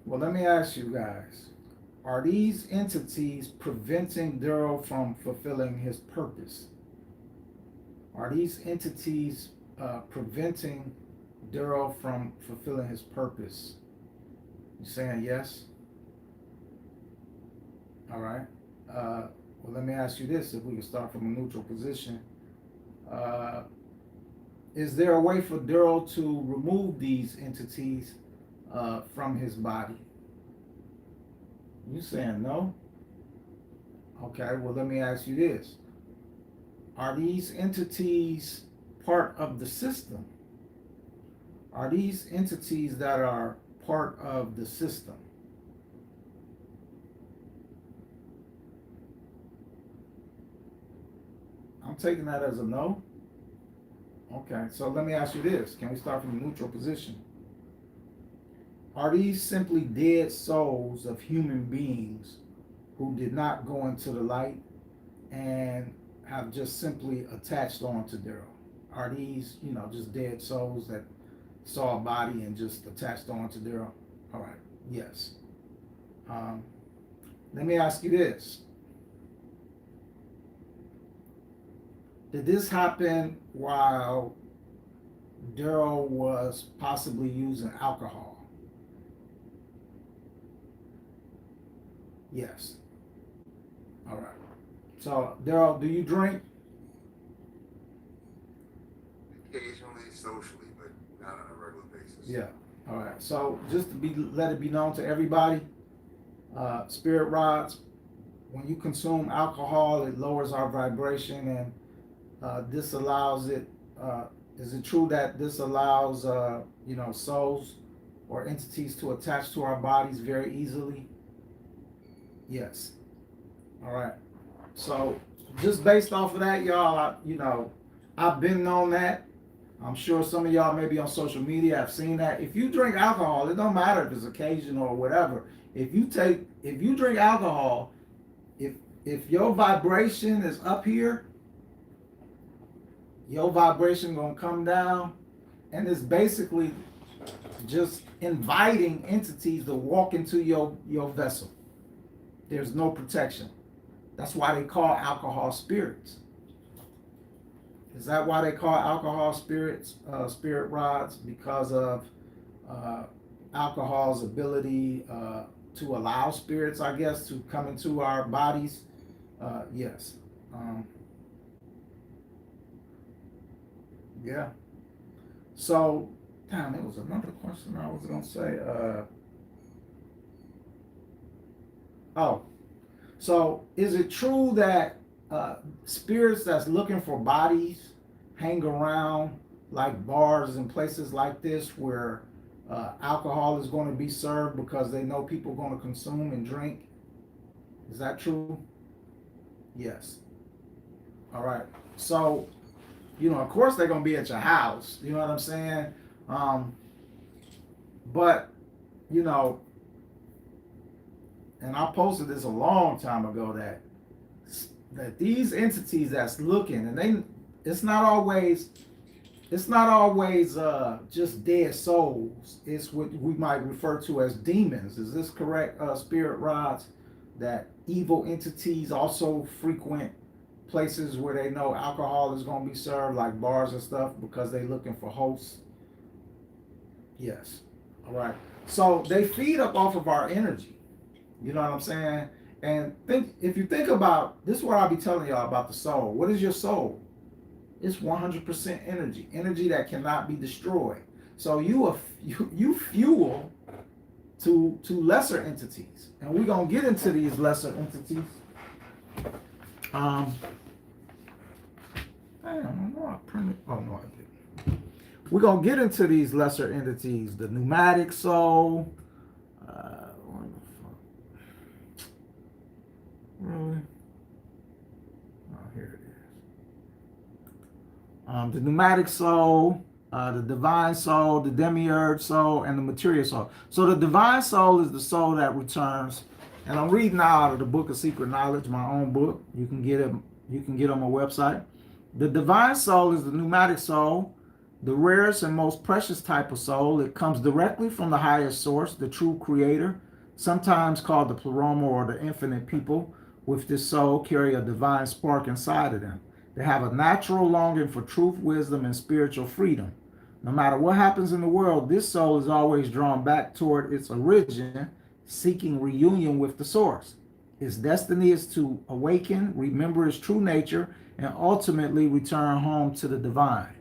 Well, let me ask you guys. Are these entities preventing Daryl from fulfilling his purpose? Are these entities preventing Daryl from fulfilling his purpose? You saying yes? All right. Well, let me ask you this, if we can start from a neutral position. Is there a way for Daryl to remove these entities from his body? You saying no? Okay, well, let me ask you this. Are these entities part of the system? Are these entities that are part of the system? I'm taking that as a no. Okay, so let me ask you this. Can we start from a neutral position? Are these simply dead souls of human beings who did not go into the light and have just simply attached on to Daryl? Are these, just dead souls that saw a body and just attached on to Daryl? All right, yes. Let me ask you this. Did this happen while Daryl was possibly using alcohol? Yes. All right. So, Daryl, do you drink? Occasionally, socially, but not on a regular basis. Yeah. All right. So, just to let it be known to everybody, spirit rods, when you consume alcohol, it lowers our vibration and this allows it. Is it true that this allows, souls or entities to attach to our bodies very easily? Yes. All right. So just based off of that, y'all, I've been known that. I'm sure some of y'all maybe on social media have seen that. If you drink alcohol, it don't matter if it's occasional or whatever. If you drink alcohol, if your vibration is up here, your vibration gonna come down, and it's basically just inviting entities to walk into your vessel. There's no protection. That's why they call alcohol spirits. Is that why they call alcohol spirits, spirit rods? Because of alcohol's ability to allow spirits, I guess, to come into our bodies? Yes. Yeah. So, damn, there was another question I was gonna say. So is it true that spirits that's looking for bodies hang around like bars and places like this where alcohol is going to be served because they know people are going to consume and drink? Is that true? Yes. All right. So, of course they're going to be at your house. You know what I'm saying? But, and I posted this a long time ago that these entities that's looking, and it's not always just dead souls. It's what we might refer to as demons. Is this correct, spirit rods? That evil entities also frequent places where they know alcohol is going to be served, like bars and stuff, because they're looking for hosts? Yes. All right. So they feed up off of our energy. You know what I'm saying? And if you think about, this is what I'll be telling y'all about the soul. What is your soul? It's 100% energy that cannot be destroyed. So you fuel to lesser entities, and we're gonna get into these lesser entities. I don't know. I printed. Oh no, I didn't. We're gonna get into these lesser entities. The pneumatic soul. Where the fuck? Really? Oh, here it is. The pneumatic soul, the divine soul, the demiurge soul, and the material soul. So the divine soul is the soul that returns. And I'm reading now out of the Book of Secret Knowledge, my own book. You can get it. You can get on my website. The divine soul is the pneumatic soul, the rarest and most precious type of soul. It comes directly from the highest source, the true creator, sometimes called the pleroma or the infinite. People with this soul carry a divine spark inside of them. They have a natural longing for truth, wisdom, and spiritual freedom. No matter what happens in the world, this soul is always drawn back toward its origin, seeking reunion with the source. Its destiny is to awaken, remember its true nature, and ultimately return home to the divine.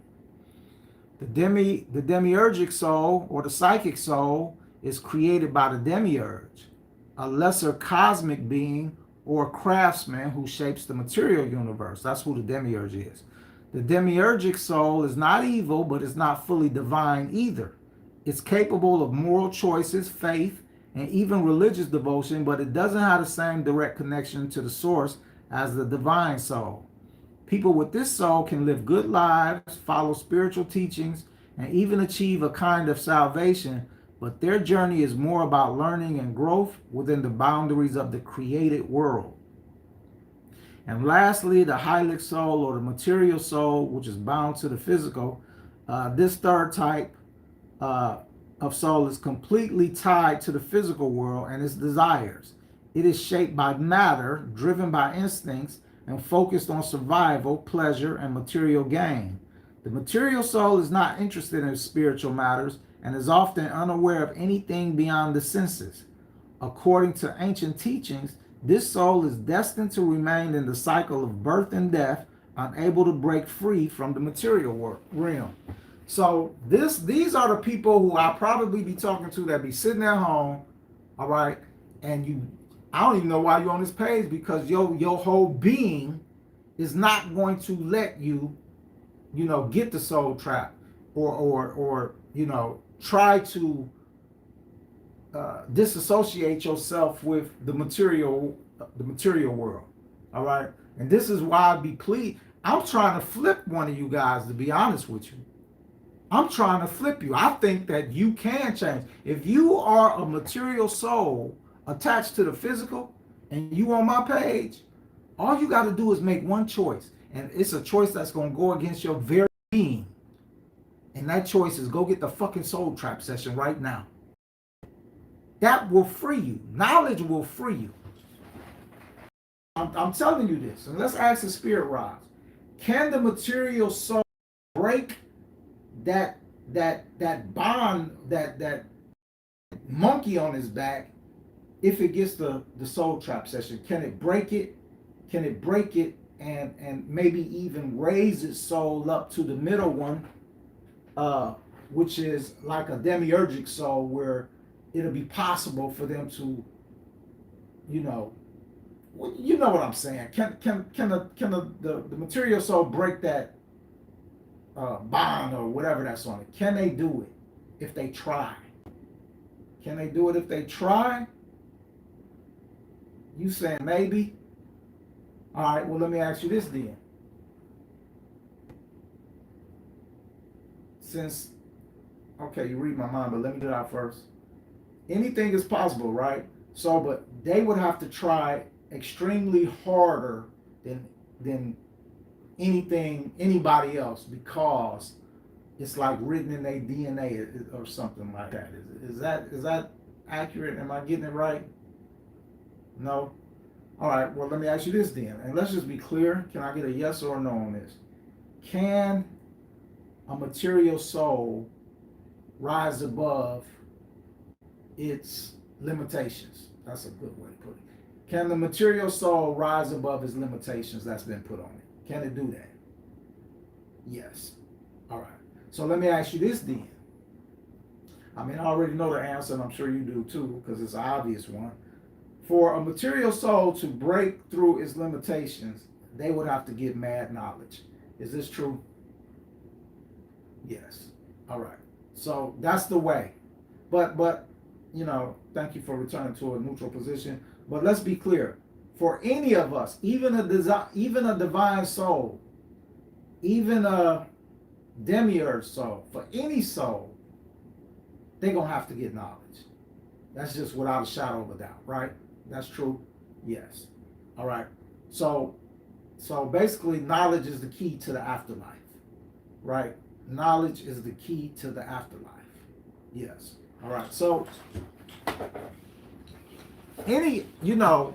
The demiurgic soul, or the psychic soul, is created by the demiurge, a lesser cosmic being or craftsman who shapes the material universe. That's who the demiurge is. The demiurgic soul is not evil, but it's not fully divine either. It's capable of moral choices, faith, and even religious devotion, but it doesn't have the same direct connection to the source as the divine soul. People with this soul can live good lives, follow spiritual teachings, and even achieve a kind of salvation, but their journey is more about learning and growth within the boundaries of the created world. And lastly, the hylic soul, or the material soul, which is bound to the physical. This third type of soul is completely tied to the physical world and its desires. It is shaped by matter, driven by instincts, and focused on survival, pleasure, and material gain. The material soul is not interested in spiritual matters and is often unaware of anything beyond the senses. According to ancient teachings, this soul is destined to remain in the cycle of birth and death, unable to break free from the material realm. So these are the people who I'll probably be talking to that be sitting at home, all right, and I don't even know why you're on this page, because your whole being is not going to let you, get the soul trap or try to disassociate yourself with the material world. All right. And this is why I'd be pleased. I'm trying to flip one of you guys, to be honest with you. I'm trying to flip you. I think that you can change. If you are a material soul attached to the physical and you on my page, all you got to do is make one choice. And it's a choice that's going to go against your very being. And that choice is go get the fucking soul trap session right now. That will free you. Knowledge will free you. I'm telling you this. And let's ask the spirit rods. Can the material soul break that bond, that monkey on his back, if it gets the soul trap session? Can it break it? Can it break it and maybe even raise its soul up to the middle one, which is like a demiurgic soul, where it'll be possible for them to, you know what I'm saying? Can the material soul break that bond or whatever that's on it? Can they do it if they try? Can they do it if they try? You saying maybe? All right, well, let me ask you this then. Okay, you read my mind, but let me do that first. Anything is possible, right? So, but they would have to try extremely harder than anybody else, because it's like written in their DNA or something like that. Is that accurate? Am I getting it right? No? All right, well, let me ask you this then, and let's just be clear. Can I get a yes or a no on this? Can a material soul rise above its limitations? That's a good way to put it. Can the material soul rise above its limitations that's been put on it? Can it do that? Yes. All right. So let me ask you this then. I mean, I already know the answer, and I'm sure you do too, because it's an obvious one. For a material soul to break through its limitations, they would have to get mad knowledge. Is this true? Yes. All right. So that's the way. But you know, thank you for returning to a neutral position. But let's be clear. For any of us, even a divine soul, even a demiurge soul, for any soul, they're gonna have to get knowledge. That's just without a shadow of a doubt, right? That's true? Yes. All right. So basically knowledge is the key to the afterlife. Right? Knowledge is the key to the afterlife. Yes. All right. So any, you know,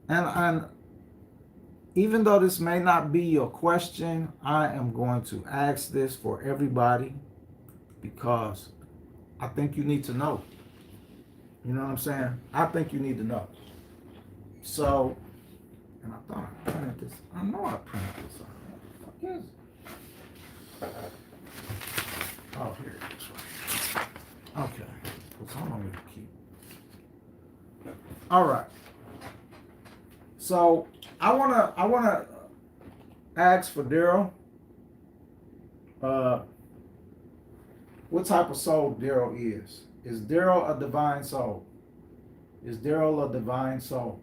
and even though this may not be your question, I am going to ask this for everybody because I think you need to know. You know what I'm saying? I think you need to know. So, and I thought I printed this. I know I printed this out. What the fuck is it? Oh, here it is. Okay. What's on me to keep? All right. So I wanna ask for Daryl. What type of soul Daryl is? Is Daryl a divine soul? Is Daryl a divine soul?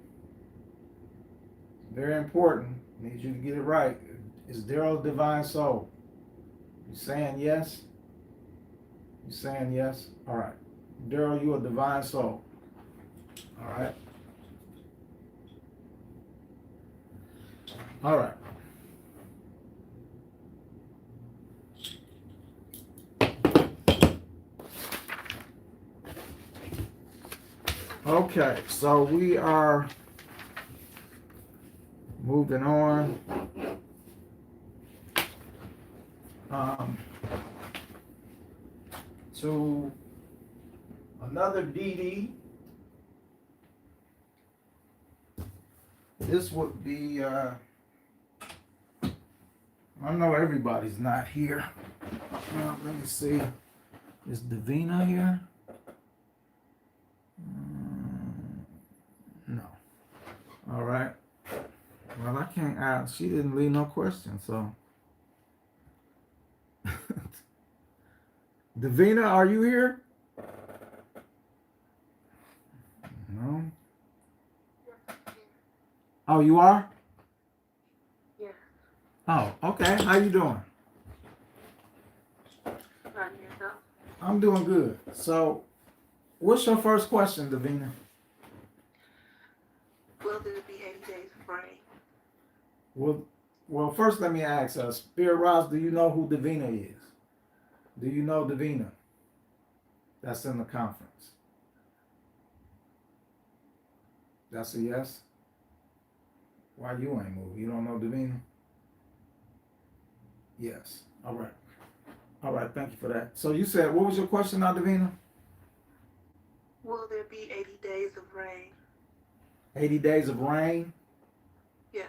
Very important. Need you to get it right. Is Daryl a divine soul? You saying yes? You saying yes? All right. Daryl, you a divine soul. All right. All right. Okay, so we are moving on. To another DD. This would be, I know everybody's not here. Let me see. Is Davina here? No. All right. Well, I can't ask. She didn't leave no question, so. Davina, are you here? No. Oh, you are? Yeah. Oh, okay. How you doing? Yourself? I'm doing good. So, what's your first question, Davina? Will there be 80 days of rain? Well, first let me ask us, Spirit Ross, do you know who Davina is? Do you know Davina? That's in the conference. That's a yes? Why you ain't moved? You don't know Davina? Yes. All right. All right, thank you for that. So you said, what was your question now, Davina? Will there be 80 days of rain? 80 days of rain? Yeah.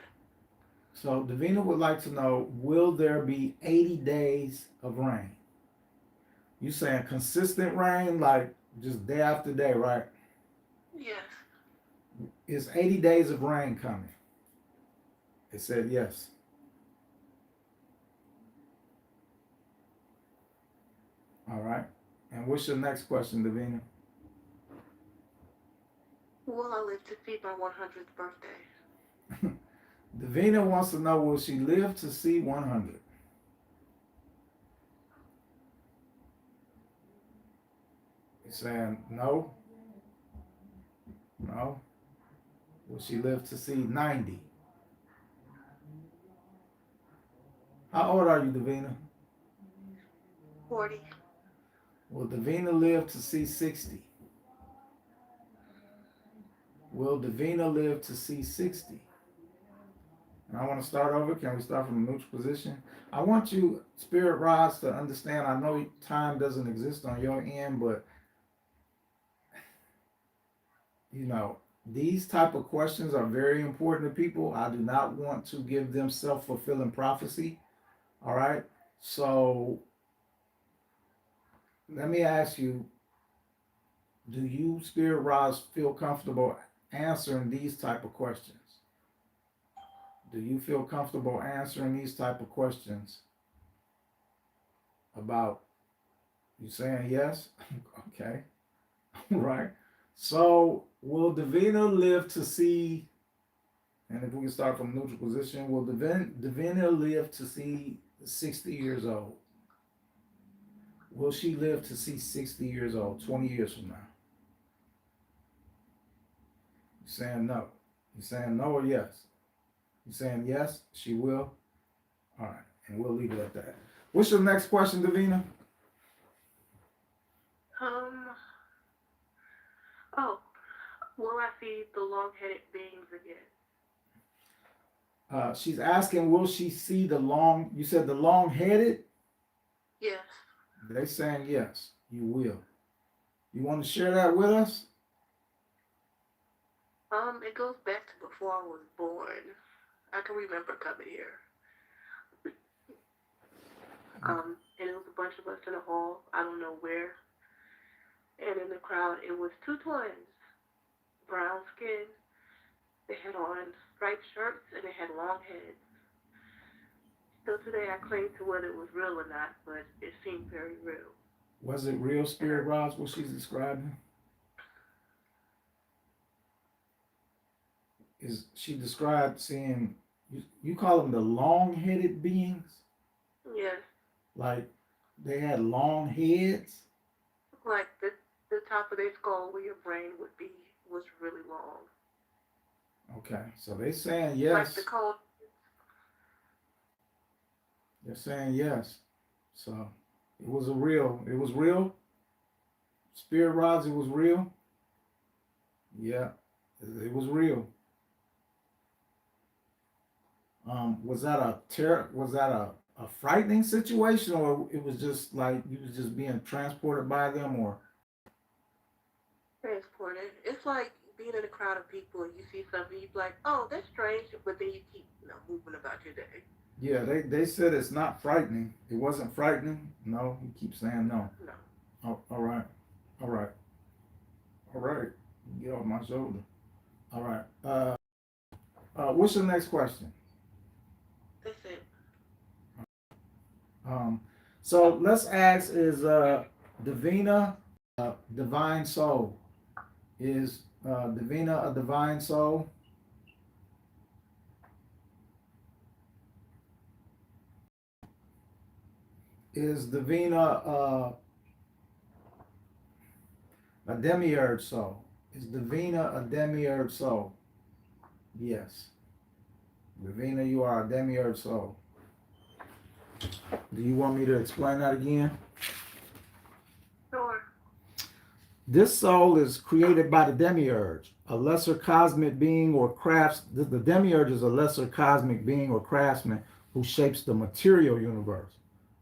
So Davina would like to know, will there be 80 days of rain? You saying consistent rain, like just day after day, right? Yes. Is 80 days of rain coming? It said yes. All right. And what's your next question, Davina? Will I live to see my 100th birthday? Davina wants to know, will she live to see 100? You're saying no? No? Will she live to see 90? How old are you, Davina? 40. Will Davina live to see 60? Will Davina live to see 60? And I want to start over. Can we start from a neutral position? I want you, Spirit Rods, to understand, I know time doesn't exist on your end, but you know, these type of questions are very important to people. I do not want to give them self-fulfilling prophecy. All right. So let me ask you, do you, Spirit Rods, feel comfortable answering these type of questions? Do you feel comfortable answering these type of questions about, you saying yes? Okay. Right. So will Davina live to see, and if we can start from neutral position, will Davina live to see 60 years old? Will she live to see 60 years old, 20 years from now? You saying no? You saying no or yes? You saying yes, she will? All right, and we'll leave it at that. What's your next question, Davina? Oh, will I see the long-headed beings again? She's asking, will she see the long, you said the long-headed? Yes. They saying yes, you will. You want to share that with us? It goes back to before I was born. I can remember coming here. And it was a bunch of us in a hall, I don't know where. And in the crowd, it was two twins, brown skin. They had on striped shirts and they had long heads. So today I claim to whether it was real or not, but it seemed very real. Was it real, Spirit Rods, what she's describing? Is she described seeing, you call them the long-headed beings? Yes. Like they had long heads? Like the top of their skull where your brain would be was really long. Okay, so they saying yes. Like the cold. They're saying yes. So it was real. Spirit Rods, it was real. Yeah, it was real. Was that a frightening situation, or it was just like you was just being transported by them, or? Transported. It's like being in a crowd of people and you see something, you're like, oh, that's strange, but then you keep moving about your day. Yeah, they said it's not frightening. It wasn't frightening. No, he keeps saying no. No. Oh, all right. Get off my shoulder. All right. What's the next question? That's it. So let's ask, is Davina divine soul? Is Davina a divine soul? Is Davina a demiurge soul? Is Davina a demiurge soul? Yes. Davina, you are a demiurge soul. Do you want me to explain that again? Sure. This soul is created by the demiurge, a lesser cosmic being or crafts. The demiurge is a lesser cosmic being or craftsman who shapes the material universe.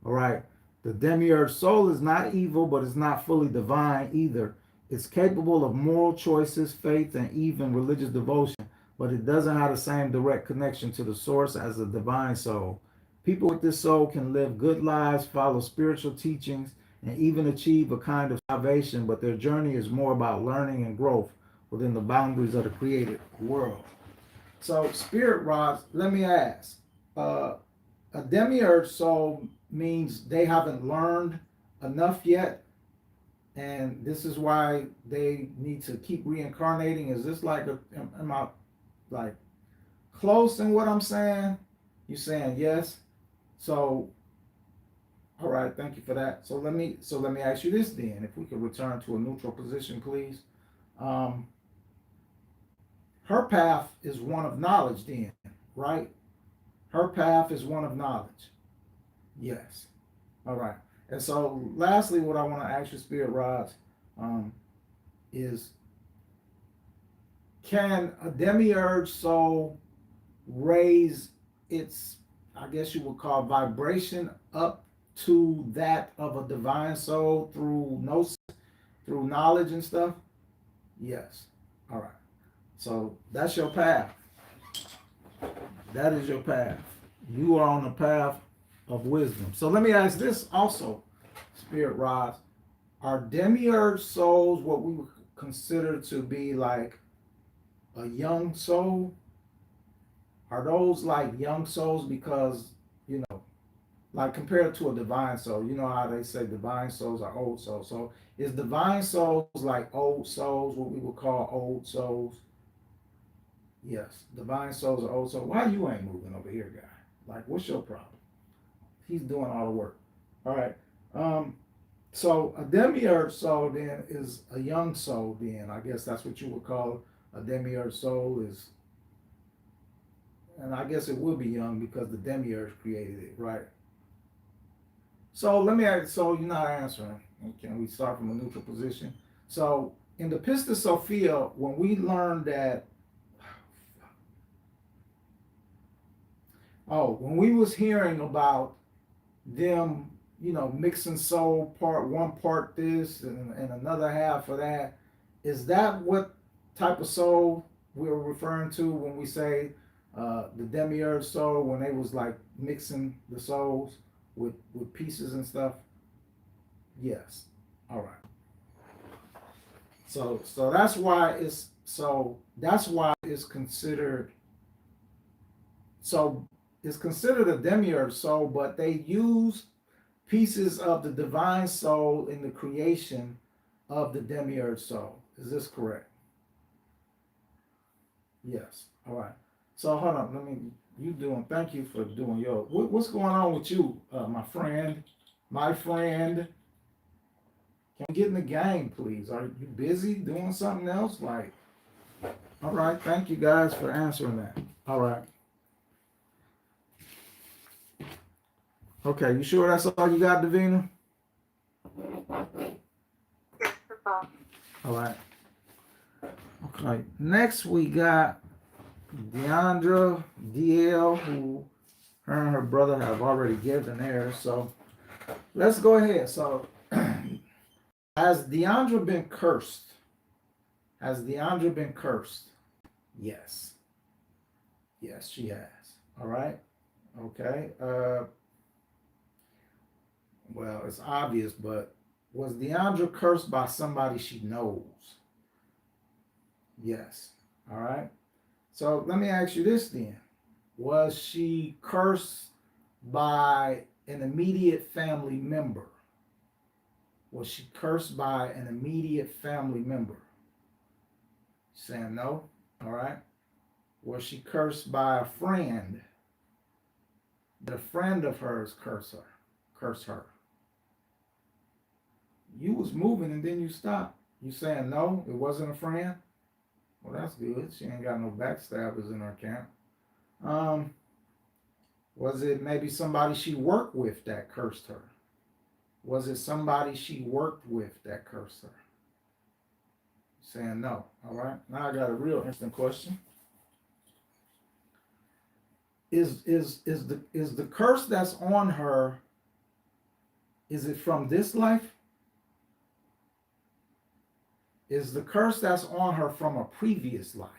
All right. The demiurge soul is not evil, but it's not fully divine either. It's capable of moral choices, faith, and even religious devotion, but it doesn't have the same direct connection to the source as the divine soul. People with this soul can live good lives, follow spiritual teachings, and even achieve a kind of salvation, but their journey is more about learning and growth within the boundaries of the created world. So, Spirit Rods, let me ask, a demiurge soul means they haven't learned enough yet, and this is why they need to keep reincarnating. Is this like, am I like close in what I'm saying? You saying yes? So, all right, thank you for that. So let me ask you this then. If we could return to a neutral position, please. Her path is one of knowledge then, right? Her path is one of knowledge. Yes. All right. And so lastly, what I want to ask you, Spirit Rods, is can a demiurge soul raise its, I guess you would call, vibration up to that of a divine soul through knowledge and stuff? Yes. All right. So that's your path. That is your path. You are on the path of wisdom. So let me ask this also, Spirit Rods. Are demiurge souls what we would consider to be like a young soul? Are those like young souls because, you know, like compared to a divine soul, you know how they say divine souls are old souls. So is divine souls like old souls, what we would call old souls? Yes, divine souls are old souls. Why you ain't moving over here, guy? Like, what's your problem? He's doing all the work. All right. So a demiurge soul then is a young soul. Then I guess that's what you would call a demiurge soul is, and I guess it will be young because the demiurge created it, right? So let me ask. So you're not answering. Can we start from a neutral position? So in the Pista Sophia, when we learned that, when we was hearing about them, you know, mixing soul part one part this and another half of that, is that what type of soul we're referring to when we say the demiurge soul, when they was like mixing the souls with pieces and stuff? Yes. All right. So that's why it's considered, so it's considered a demiurge soul, but they use pieces of the divine soul in the creation of the demiurge soul. Is this correct? Yes. All right. So hold on. Thank you for doing your, what's going on with you, my friend? My friend. Can you get in the game, please? Are you busy doing something else? Like, all right. Thank you guys for answering that. All right. Okay. You sure that's all you got, Davina? Yes, that's all. All right. Okay. Next we got Deandra DL, who her and her brother have already given theirs. So let's go ahead. So has Deandra been cursed? Has Deandra been cursed? Yes. Yes, she has. All right. Okay. Well, it's obvious, but was Deandra cursed by somebody she knows? Yes. All right. So let me ask you this then. Was she cursed by an immediate family member? Was she cursed by an immediate family member? Saying no. All right. Was she cursed by a friend? Did a friend of hers curse her? You was moving and then you stopped. You saying no, it wasn't a friend? Well, that's good. She ain't got no backstabbers in her camp. Was it maybe somebody she worked with that cursed her? Was it somebody she worked with that cursed her? Saying no. All right. Now I got a real interesting question. Is the curse that's on her, is it from this life? Is the curse that's on her from a previous life?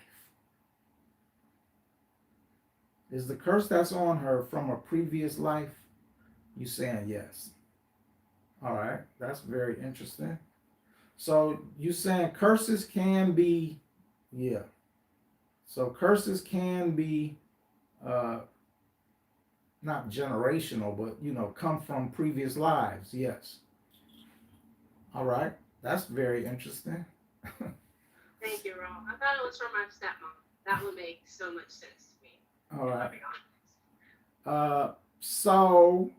Is the curse that's on her from a previous life? You saying yes. All right, that's very interesting. So you saying curses can be, yeah. So curses can be not generational, but come from previous lives. Yes. All right, that's very interesting. Thank you, Rraw. I thought it was from my stepmom. That would make so much sense to me. All right. So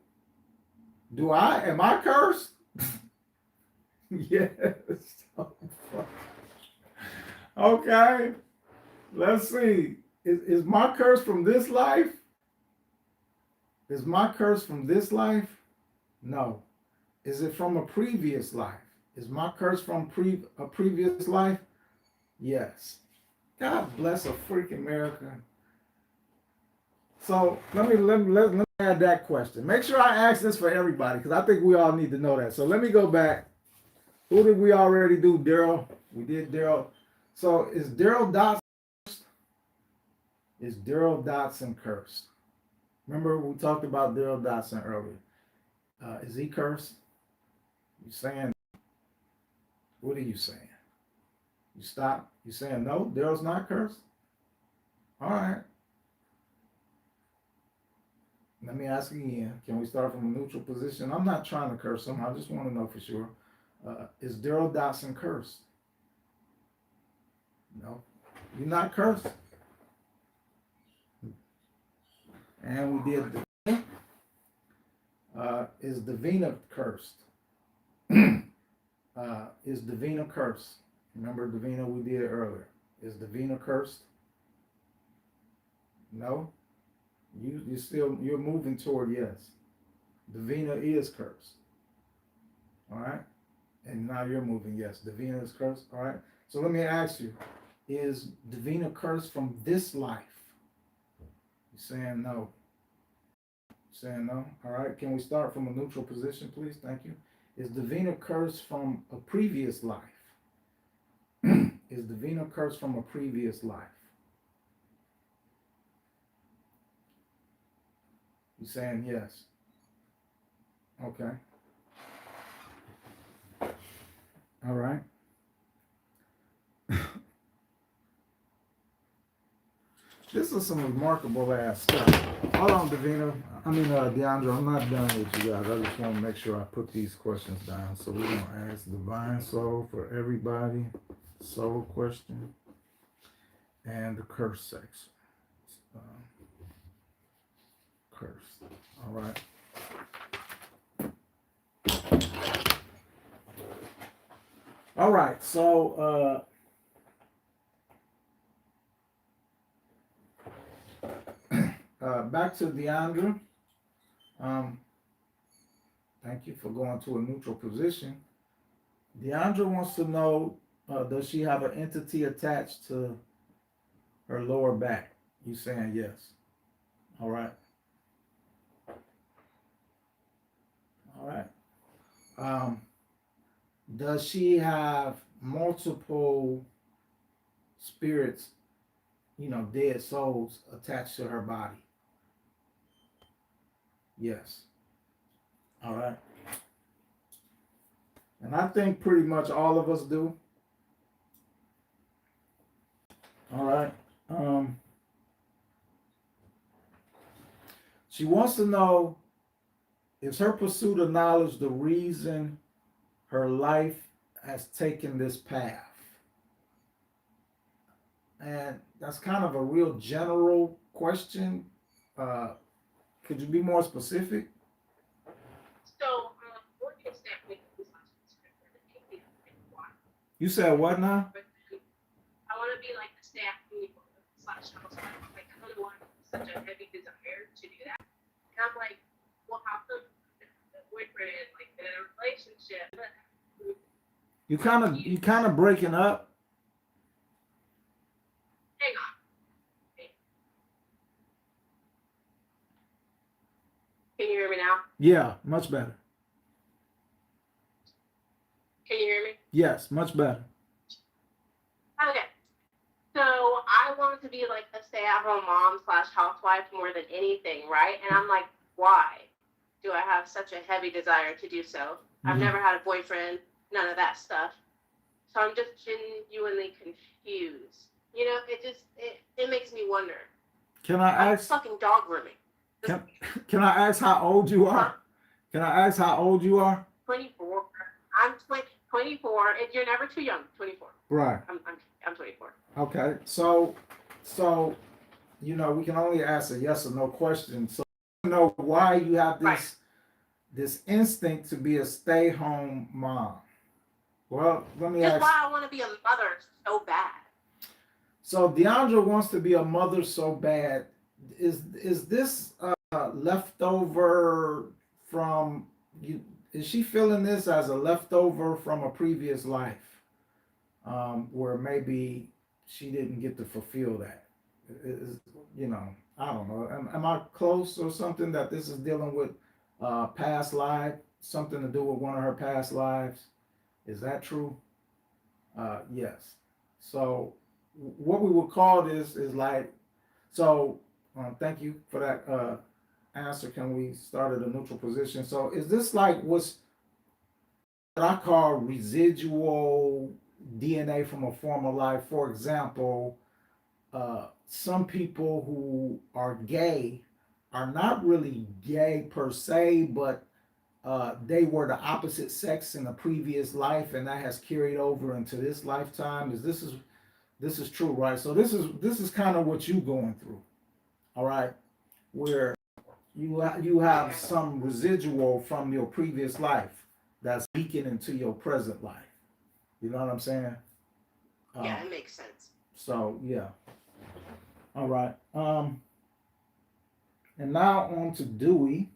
am I cursed? Yes. Okay. Let's see. Is my curse from this life? Is my curse from this life? No. Is it from a previous life? Is my curse from a previous life? Yes. God bless a freaking America. So let me add that question. Make sure I ask this for everybody because I think we all need to know that. So let me go back. Who did we already do? Daryl. We did Daryl. So is Daryl Dotson cursed? Is Daryl Dotson cursed? Remember we talked about Daryl Dotson earlier. Is he cursed? You saying What are you saying? You stop. You saying no? Daryl's not cursed? All right. Let me ask again. Can we start from a neutral position? I'm not trying to curse him. I just want to know for sure. Is Daryl Dotson cursed? No. You're not cursed. And we did. Is Davina cursed? Is Davina cursed? Remember Davina we did earlier. Is Davina cursed? No? You're moving toward yes. Davina is cursed. All right? And now you're moving yes. Davina is cursed. All right? So let me ask you, is Davina cursed from this life? You're saying no. You're saying no. All right. Can we start from a neutral position, please? Thank you. Is Davina cursed from a previous life? Is Davina cursed from a previous life? You're saying yes. Okay. All right. This is some remarkable ass stuff. Hold on, Davina. DeAndre, I'm not done with you guys. I just want to make sure I put these questions down. So we're going to ask Divine Soul for everybody. Soul question. And the curse section. Curse. All right. All right. So, back to Deandra. Thank you for going to a neutral position. Deandra wants to know, does she have an entity attached to her lower back? You saying yes. All right. All right. Does she have multiple spirits, dead souls attached to her body? Yes. All right. And I think pretty much all of us do. All right. She wants to know, is her pursuit of knowledge the reason her life has taken this path? And that's kind of a real general question. Could you be more specific? So, You said what now? I want to be like the staff people / housewife. Like, I don't want such a heavy desire to do that. And I'm like, well, how come the boyfriend, like, in a relationship? You kind of breaking up. Hang on. Can you hear me now? Yeah, much better. Can you hear me? Yes, much better. Okay. So I wanted to be like a stay-at-home mom / housewife more than anything, right? And I'm like, why do I have such a heavy desire to do so? I've never had a boyfriend, none of that stuff. So I'm just genuinely confused. It makes me wonder. Can I ask? Fucking dog grooming. Can I ask how old you are? Can I ask how old you are? 24. I'm 24, and you're never too young. 24. Right. I'm 24. Okay. So we can only ask a yes or no question. So know why you have this instinct to be a stay-home mom. Well, let me ask. Just why I want to be a mother so bad. So Deandra wants to be a mother so bad. Is this leftover from you? Is she feeling this as a leftover from a previous life, where maybe she didn't get to fulfill that? I don't know. Am I close or something that this is dealing with past life, something to do with one of her past lives? Is that true? Yes. So what we would call this is like, thank you for that answer. Can we start at a neutral position? So is this like what's what I call residual DNA from a former life. For example, some people who are gay are not really gay per se, but they were the opposite sex in a previous life, and that has carried over into this lifetime. This is true, right? So this is kind of what you're going through, all right, where you have some residual from your previous life that's leaking into your present life. You know what I'm saying? Yeah, it makes sense. So yeah. All right. And now on to Dewey.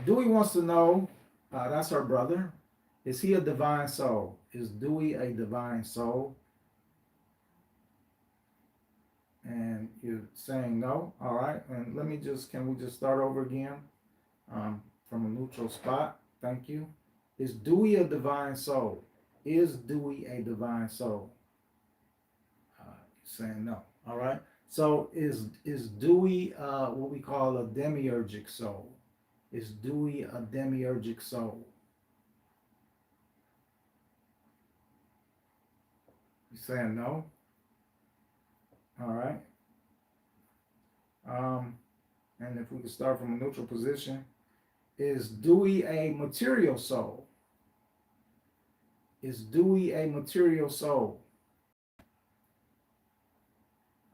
Dewey wants to know, that's her brother, is he a divine soul? Is Dewey a divine soul? And you're saying no. All right. And can we just start over again from a neutral spot? Thank you. Is Dewey a divine soul? Is Dewey a divine soul? Saying no. All right. So is Dewey what we call a demiurgic soul? Is Dewey a demiurgic soul? You saying no? All right. And if we could start from a neutral position, is Dewey a material soul? Is Dewey a material soul?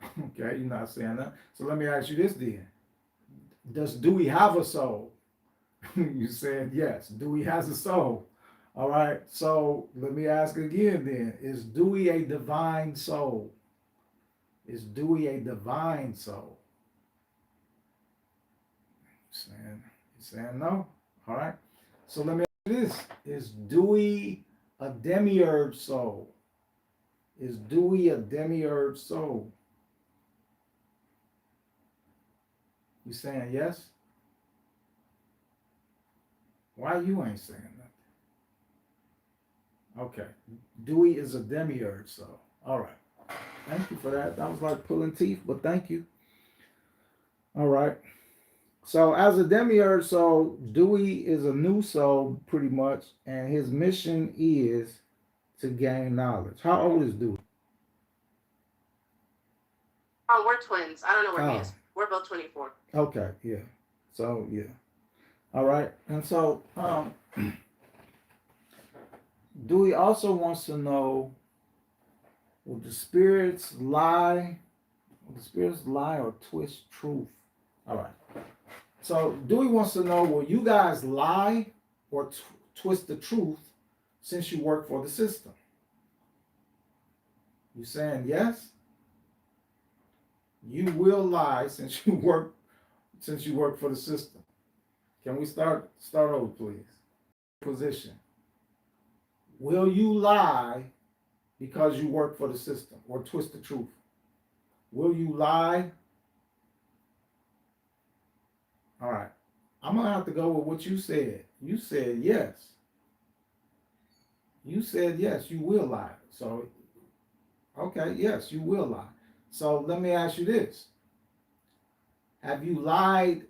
Okay, you're not saying that. So let me ask you this then. Does Dewey have a soul? You said yes. Dewey has a soul. All right. So let me ask again then. Is Dewey a divine soul? Is Dewey a divine soul? You're saying no. All right. So let me ask you this. Is Dewey a demiurge soul? Is Dewey a demiurge soul? You saying yes? Why you ain't saying nothing? Okay. Dewey is a demiurge soul. All right. Thank you for that. That was like pulling teeth, but thank you. All right. So as a demiurge soul, Dewey is a new soul pretty much, and his mission is to gain knowledge. How old is Dewey? Oh, we're twins. I don't know where he is. We're both 24. Okay, yeah. So yeah. All right. And so Dewey also wants to know, will the spirits lie? Will the spirits lie or twist truth? All right. So Dewey wants to know, will you guys lie or twist the truth since you work for the system? You saying yes? You will lie since you work for the system. Can we start over, please? Position. Will you lie because you work for the system or twist the truth? Will you lie? All right. I'm going to have to go with what you said. You said yes. You said yes, you will lie. So, okay, yes, you will lie. So let me ask you this. Have you lied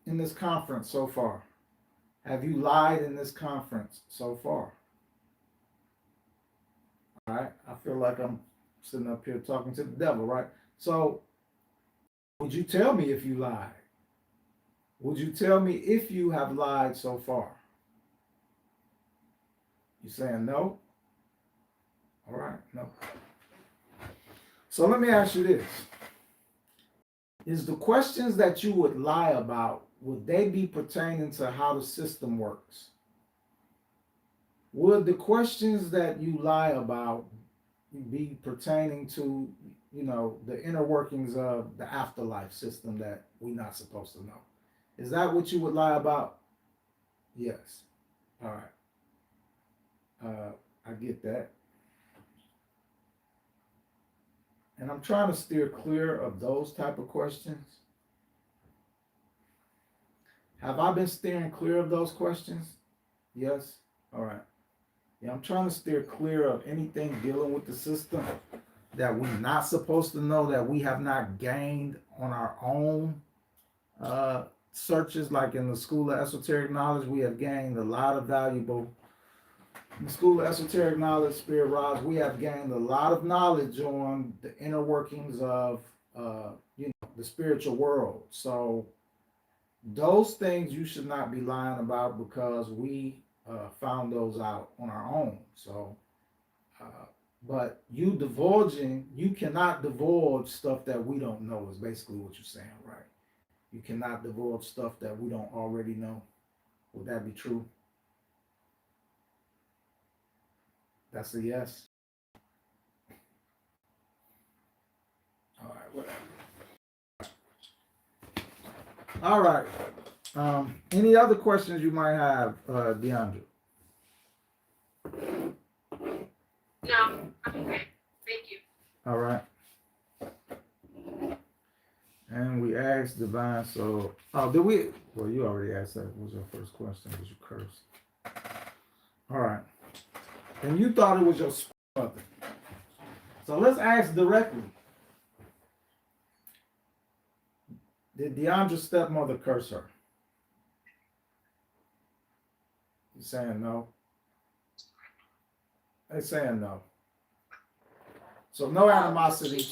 in this conference so far? Have you lied in this conference so far? All right. I feel like I'm sitting up here talking to the devil, right? So would you tell me if you lied? Would you tell me if you have lied so far? You saying no? All right, no. So let me ask you this. Is the questions that you would lie about, would they be pertaining to how the system works? Would the questions that you lie about be pertaining to, the inner workings of the afterlife system that we're not supposed to know? Is that what you would lie about? Yes. All right. I get that. And I'm trying to steer clear of those type of questions. Have I been steering clear of those questions? Yes. All right. Yeah, I'm trying to steer clear of anything dealing with the system that we're not supposed to know, that we have not gained on our own searches, like in the School of Esoteric Knowledge, we have gained a lot of valuable. In the School of Esoteric Knowledge, Spirit Rods, we have gained a lot of knowledge on the inner workings of, the spiritual world. So those things you should not be lying about, because we found those out on our own. So, but you cannot divulge stuff that we don't know, is basically what you're saying, right? You cannot divulge stuff that we don't already know. Would that be true? That's a yes. All right, whatever. All right. Any other questions you might have, DeAndre? No, I'm okay. Thank you. All right. And we asked Divine, so, did we? Well, you already asked that. What was your first question? Was you cursed? All right. And you thought it was your mother. So let's ask directly. Did DeAndre's stepmother curse her? You saying no? They're saying no. So no animosity.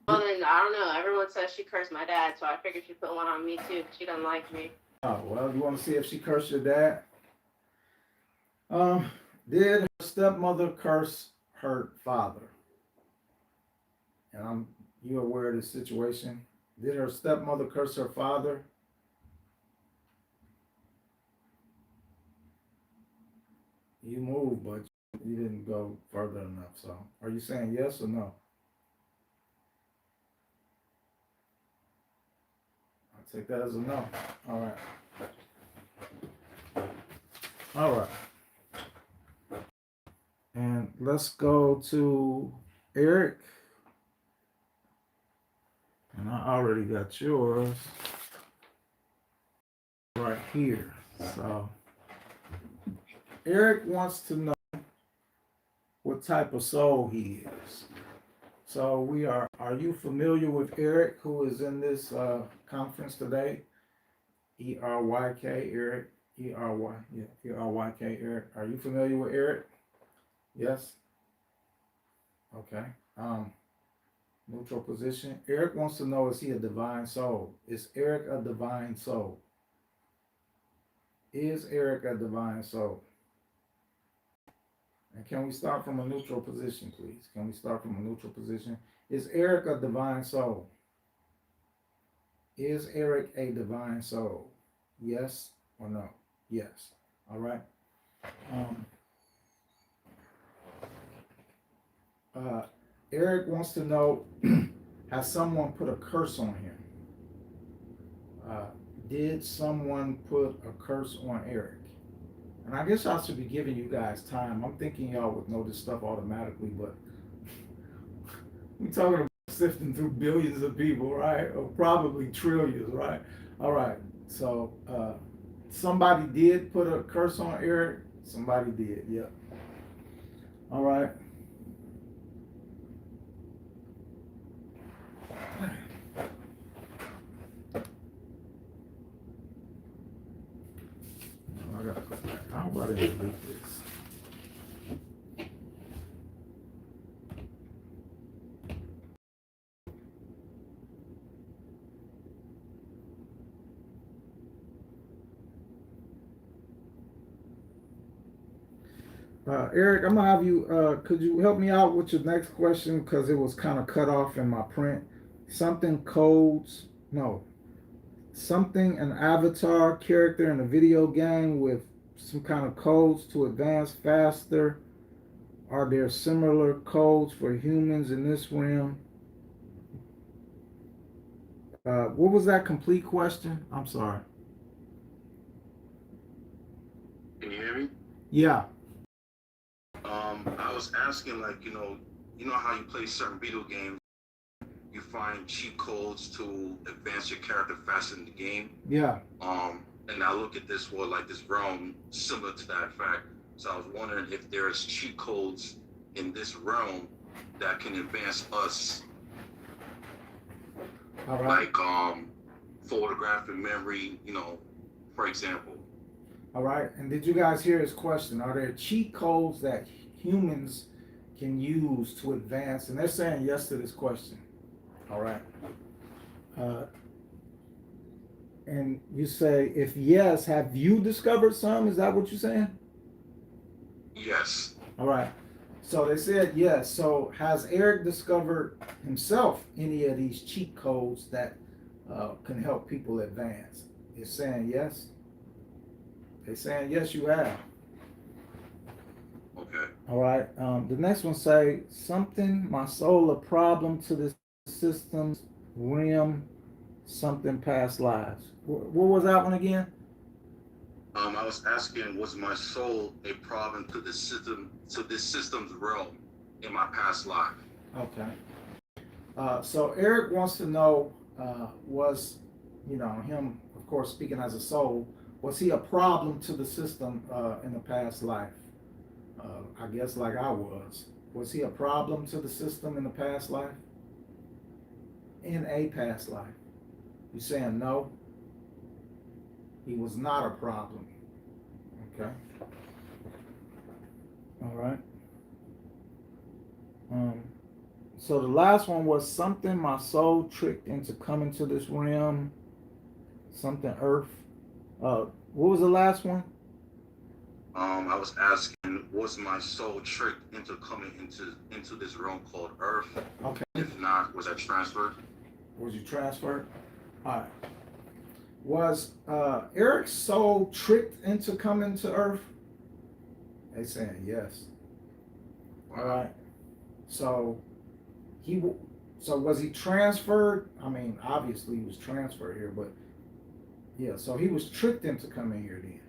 Well, then, I don't know. Everyone says she cursed my dad, so I figured she put one on me too. She doesn't like me. Oh, well, you want to see if she cursed your dad? Did her stepmother curse her father? And you aware of this situation? Did her stepmother curse her father? You moved, but you didn't go further enough. So, are you saying yes or no? I'll take that as a no. All right. All right. And let's go to Eric. And I already got yours right here. So Eric wants to know what type of soul he is. So are you familiar with Eric, who is in this conference today? ERYK, Eric. ERYK, Eric. Are you familiar with Eric? Yes? Okay. Neutral position. Eric wants to know, is he a divine soul? Is Eric a divine soul? Is Eric a divine soul? And can we start from a neutral position, please? Can we start from a neutral position? Is Eric a divine soul? Is Eric a divine soul? Yes or no? Yes. All right. Eric wants to know, has someone put a curse on him? Did someone put a curse on Eric? And I guess I should be giving you guys time. I'm thinking y'all would know this stuff automatically, but we're talking about sifting through billions of people, right? Or probably trillions, right? All right. So somebody did put a curse on Eric. Somebody did, yeah. All right. I gotta go back. How about I delete this? Eric, I'm gonna have you, could you help me out with your next question? Because it was kind of cut off in my print. Something an avatar character in a video game with some kind of codes to advance faster. Are there similar codes for humans in this realm? What was that complete question? I'm sorry. Can you hear me? Yeah. I was asking, like, you know how you play certain video games, you find cheat codes to advance your character faster in the game. Yeah. And I look at this world, like this realm, similar to that fact. So I was wondering if there's cheat codes in this realm that can advance us. All right. Like photographic memory, for example. All right. And did you guys hear his question? Are there cheat codes that humans can use to advance? And they're saying yes to this question. All right. And you say, if yes, have you discovered some? Is that what you're saying? Yes. All right. So they said yes. So has Eric discovered himself any of these cheat codes that can help people advance? You're saying yes. They're saying yes, you have. Okay. All right. The next one say something. My soul a problem to the systems realm. Something past lives. What was that one again? I was asking, was my soul a problem to the system, to this system's realm in my past life? Okay. So Eric wants to know, was, him, of course, speaking as a soul, was he a problem to the system in the past life? I guess like I was. Was he a problem to the system in the past life? In a past life? You saying no? He was not a problem. Okay. All right. So the last one was something my soul tricked into coming to this realm. Something earth. What was the last one? I was asking, was my soul tricked into coming into this realm called Earth? Okay. If not, was I transferred? Was you transferred? All right. Was Eric's soul tricked into coming to Earth? They saying yes. All right. So was he transferred? I mean, obviously he was transferred here, but yeah. So he was tricked into coming here then.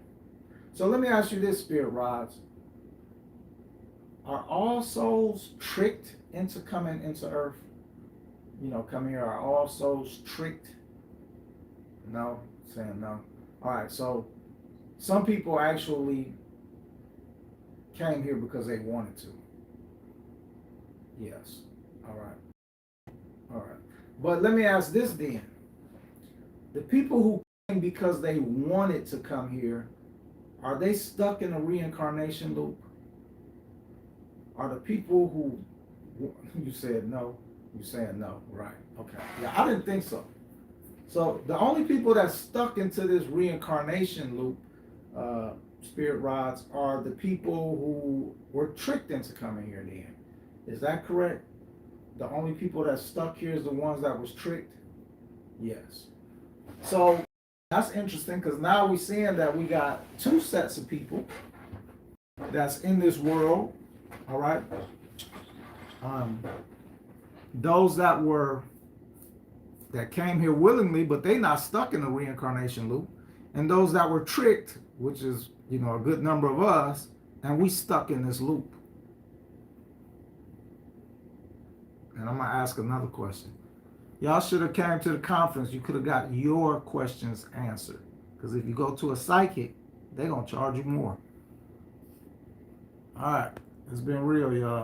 So let me ask you this, Spirit Rods. Are all souls tricked into coming into Earth? Come here. Are all souls tricked? No, saying no. All right, so some people actually came here because they wanted to. Yes. All right. All right. But let me ask this then. The people who came because they wanted to come here, are they stuck in a reincarnation loop? Are the people who, you said no, you saying no, right? Okay. Yeah, I didn't think so. So the only people that's stuck into this reincarnation loop, Spirit Rods, are the people who were tricked into coming here then. Is that correct? The only people that's stuck here is the ones that was tricked? Yes. So that's interesting because now we're seeing that we got two sets of people that's in this world, all right? Those that came here willingly, but they not stuck in the reincarnation loop, and those that were tricked, which is a good number of us, and we stuck in this loop. And I'm gonna ask another question. Y'all should have came to the conference. You could have got your questions answered, because if you go to a psychic, they're gonna charge you more. All right, it's been real, y'all.